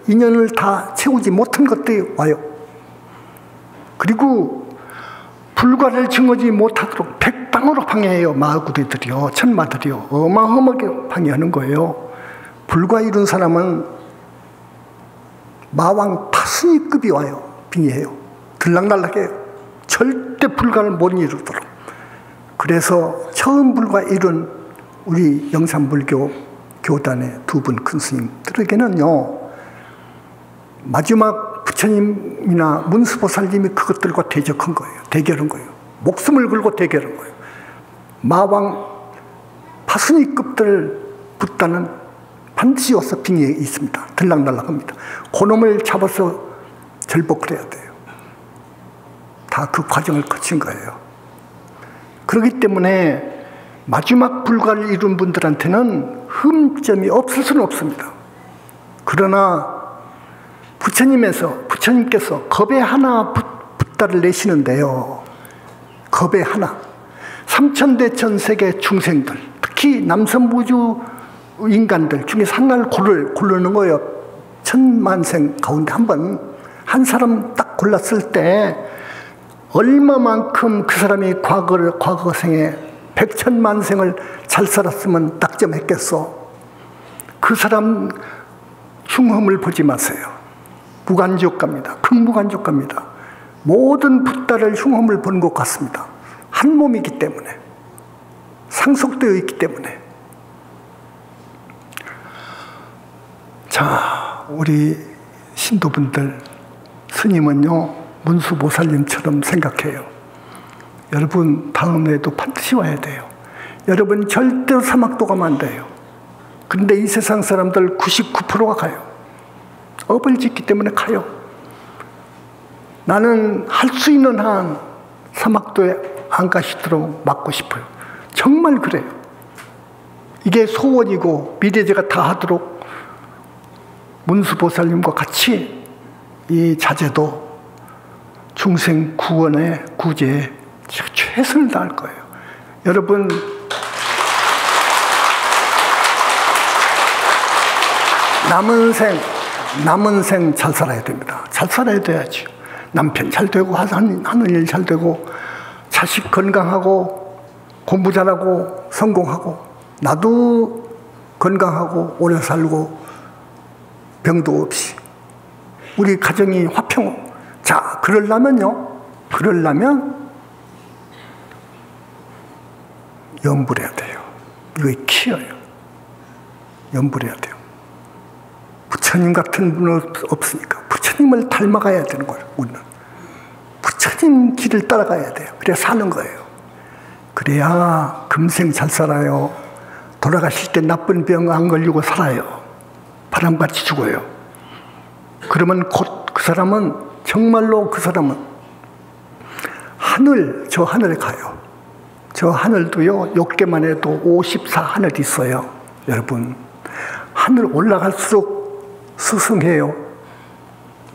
인연을 다 채우지 못한 것들이 와요. 그리고 불과를 증오지 못하도록 백방으로 방해해요. 마구리들이요, 천마들이요. 어마어마하게 방해하는 거예요. 불과 이룬 사람은 마왕 파순이급이 와요. 빙의해요. 들락날락해요. 절대 불가를 못 이루도록. 그래서 처음 불과 이룬 우리 영산불교 교단의 두 분 큰 스님들에게는요, 마지막 부처님이나 문수보살님이 그것들과 대적한 거예요. 대결한 거예요. 목숨을 걸고 대결한 거예요. 마왕 파순이급들 붓다는 반드시 와서 빙의에 있습니다. 들락날락합니다. 그놈을 잡아서 절복을 해야 돼요. 다 그 과정을 거친 거예요. 그렇기 때문에 마지막 불가를 이룬 분들한테는 흠점이 없을 수는 없습니다. 그러나 부처님께서 겁에 하나 붓다를 내시는데요. 겁에 하나. 삼천대천 세계 중생들, 특히 남선부주 인간들 중에서 하나를 고르는 거예요. 천만생 가운데 한 사람 딱 골랐을 때 얼마만큼 그 사람이 과거 생에 백천만생을 잘 살았으면 낙점했겠어. 그 사람 흉험을 보지 마세요. 무간지옥 갑니다. 극무간지옥 갑니다. 모든 붓다를 흉험을 본 것 같습니다. 한 몸이기 때문에, 상속되어 있기 때문에. 자, 우리 신도분들, 스님은요, 문수보살님처럼 생각해요. 여러분 다음에도 반드시 와야 돼요. 여러분 절대로 사막도 가면 안 돼요. 그런데 이 세상 사람들 99%가 가요. 업을 짓기 때문에 가요. 나는 할 수 있는 한 사막도에 안 가시도록 막고 싶어요. 정말 그래요. 이게 소원이고 미래제가 다 하도록 문수보살님과 같이 이 자제도 중생 구원의 구제에 최선을 다할 거예요. 여러분, 남은 생 잘 살아야 됩니다. 잘 살아야 돼야지. 남편 잘 되고, 하는 일 잘 되고, 자식 건강하고, 공부 잘하고, 성공하고, 나도 건강하고, 오래 살고, 병도 없이. 우리 가정이 화평. 자, 그러려면 염불해야 돼요. 이거 키워요. 염불해야 돼요. 부처님 같은 분은 없으니까 부처님을 닮아가야 되는 거예요. 우리는 부처님 길을 따라가야 돼요. 그래야 사는 거예요. 그래야 금생 잘 살아요. 돌아가실 때 나쁜 병 안 걸리고 살아요. 바람같이 죽어요. 그러면 곧 그 사람은 정말로 그 사람은 저 하늘에 가요. 저 하늘도요, 욕계만 해도 54하늘이 있어요. 여러분, 하늘 올라갈수록 스승해요.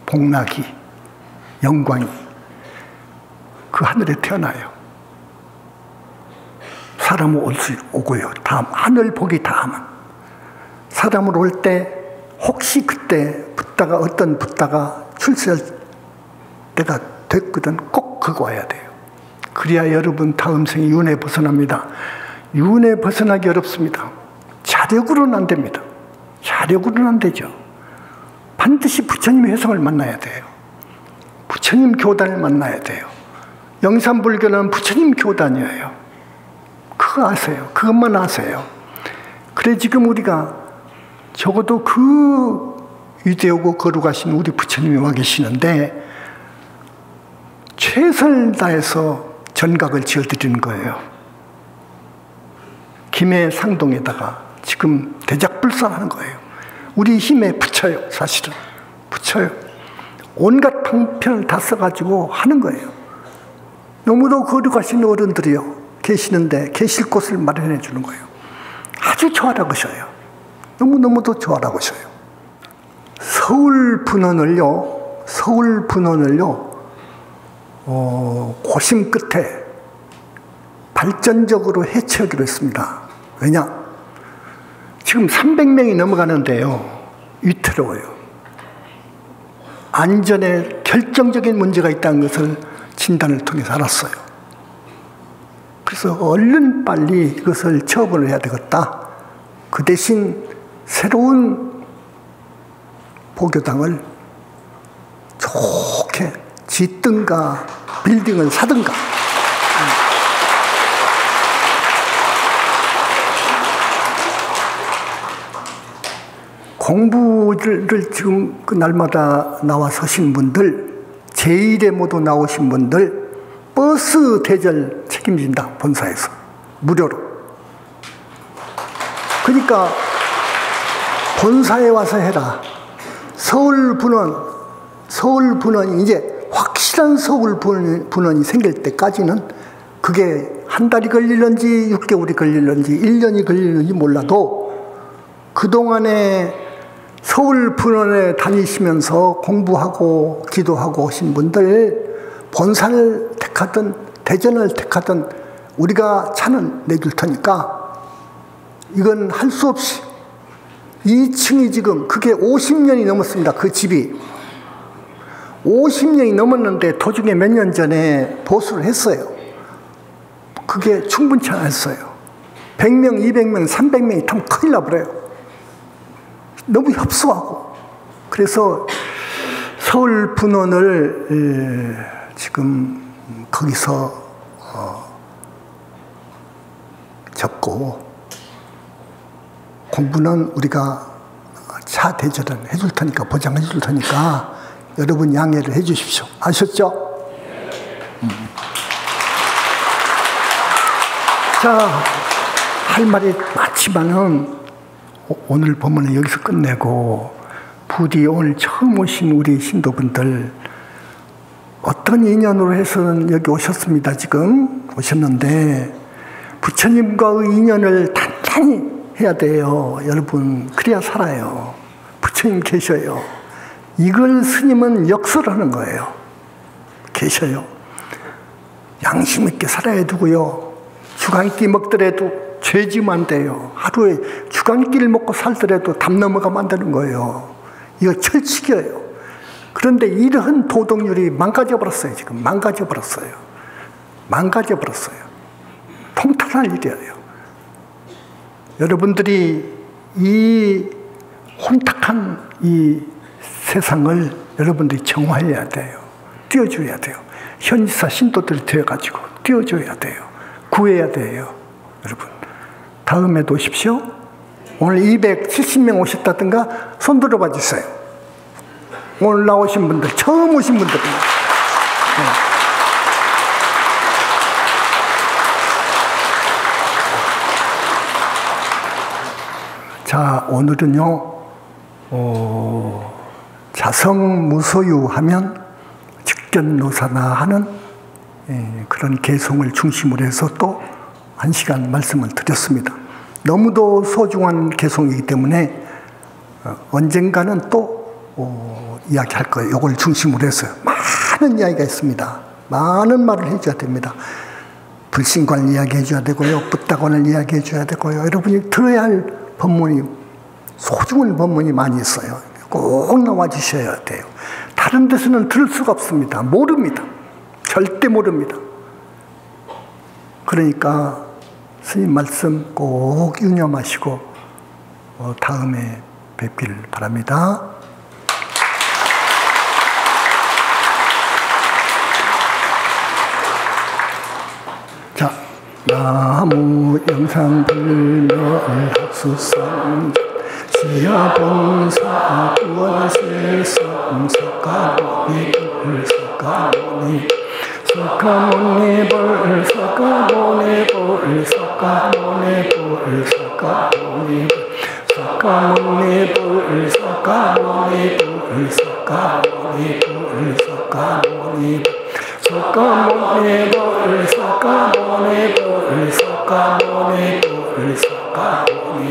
복락이, 영광이. 그 하늘에 태어나요. 사람은 오고요. 다음, 하늘 보기 다음은. 사람을 올 때, 혹시 그때 어떤 붓다가 출세할 때가 됐거든, 꼭 그거 와야 돼요. 그래야 여러분 다음 생에 윤회 벗어납니다. 윤회 벗어나기 어렵습니다. 자력으로는 안 됩니다. 자력으로는 안 되죠. 반드시 부처님의 회성을 만나야 돼요. 부처님 교단을 만나야 돼요. 영산불교는 부처님 교단이에요. 그거 아세요. 그것만 아세요. 그래 지금 우리가 적어도 그 위대하고 거룩하신 우리 부처님이 와 계시는데 최선을 다해서 전각을 지어드리는 거예요. 김해 상동에다가 지금 대작불상하는 거예요. 우리 힘에 붙여요. 사실은 붙여요. 온갖 방편을 다 써가지고 하는 거예요. 너무도 거룩하신 어른들이요 계시는데 계실 곳을 마련해 주는 거예요. 아주 좋아라고 하셔요. 너무너무도 좋아라고 하셔요. 서울 분원을요 고심 끝에 발전적으로 해체하기로 했습니다. 왜냐? 지금 300명이 넘어가는데요. 위태로워요. 안전에 결정적인 문제가 있다는 것을 진단을 통해서 알았어요. 그래서 얼른 빨리 이것을 처분을 해야 되겠다. 그 대신 새로운 보교당을 좋게 짓든가 빌딩을 사든가. 공부를 지금 그 날마다 나와 서신 분들, 제1회 모두 나오신 분들 버스 대절 책임진다. 본사에서 무료로. 그러니까 본사에 와서 해라. 서울 분원이 이제 확실한 서울 분원이 생길 때까지는 그게 한 달이 걸릴런지 6개월이 걸릴런지 1년이 걸릴런지 몰라도 그동안에 서울 분원에 다니시면서 공부하고 기도하고 오신 분들 본사를 택하든 대전을 택하든 우리가 차는 내줄 테니까 이건 할 수 없이 2층이 지금 그게 50년이 넘었습니다. 그 집이 50년이 넘었는데 도중에 몇 년 전에 보수를 했어요. 그게 충분치 않았어요. 100명, 200명, 300명이 타면 큰일 나버려요. 너무 협소하고. 그래서 서울 분원을 지금 거기서 접고 공부는 우리가 차 대절은 해줄 테니까 보장해 줄 테니까 여러분 양해를 해 주십시오. 아셨죠? 자, 할 말이 많지만은 오늘 법문은 여기서 끝내고 부디 오늘 처음 오신 우리 신도분들 어떤 인연으로 해서는 여기 오셨습니다. 지금 오셨는데 부처님과의 인연을 단단히 해야 돼요. 여러분 그래야 살아요. 부처님 계셔요. 이걸 스님은 역설하는 거예요. 계셔요. 양심 있게 살아야 되고요. 죽 한 끼 먹더라도 죄 지으면 안 돼요. 하루에 죽 한 끼를 먹고 살더라도 담 넘어가면 안 되는 거예요. 이거 철칙이에요. 그런데 이러한 도덕률이 망가져버렸어요. 지금 망가져버렸어요. 망가져버렸어요. 통탄할 일이에요. 여러분들이 이 혼탁한 이 세상을 여러분들이 정화해야 돼요. 띄워줘야 돼요. 현지사 신도들이 되어가지고 띄워줘야 돼요. 구해야 돼요. 여러분 다음에도 오십시오. 오늘 270명 오셨다든가 손 들어봐 주세요. 오늘 나오신 분들, 처음 오신 분들입니다. 자, 오늘은요, 자성무소유 하면 직견노사나 하는 그런 개송을 중심으로 해서 또 1시간 말씀을 드렸습니다. 너무도 소중한 개송이기 때문에 언젠가는 또 이야기할 거예요. 이걸 중심으로 해서 많은 이야기가 있습니다. 많은 말을 해줘야 됩니다. 불신관을 이야기해 줘야 되고요. 붓다관을 이야기해 줘야 되고요. 여러분이 들어야 할 법문이, 소중한 법문이 많이 있어요. 꼭 나와 주셔야 돼요. 다른 데서는 들을 수가 없습니다. 모릅니다. 절대 모릅니다. 그러니까 스님 말씀 꼭 유념하시고 다음에 뵙기를 바랍니다. 자, 나무 영상불멸학수상 지하봉사 구원실성 석가모니 불석가모니 석가모니 불석가모니 불석가모니 불석가모니 석가모니 불석가모니 불석가모니 불석가모니 석가모니 불석가모니 불석가모니 불석가모니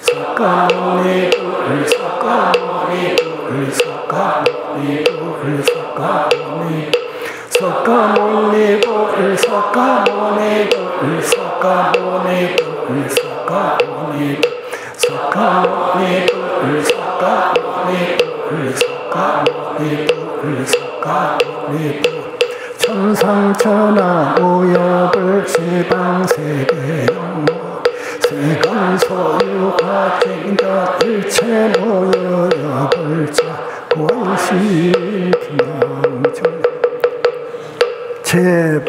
석가모니 불석가모니 불석가모니 불석가모니 석가모니 불석가모니 불석가모니 불석가모니 석가모니 불석가모니 불석가모니 불석가모니 천상천하 오역을 세방세계영모 세간소유가 쟁다 일체 모여야 불자 구원시 김영정. 제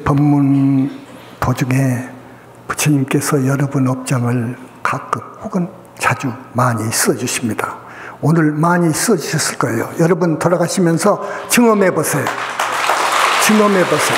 법문 도중에 부처님께서 여러분 업장을 가끔 혹은 자주 많이 써주십니다. 오늘 많이 써주셨을 거예요. 여러분 돌아가시면서 증언해 보세요. 증언해 보세요.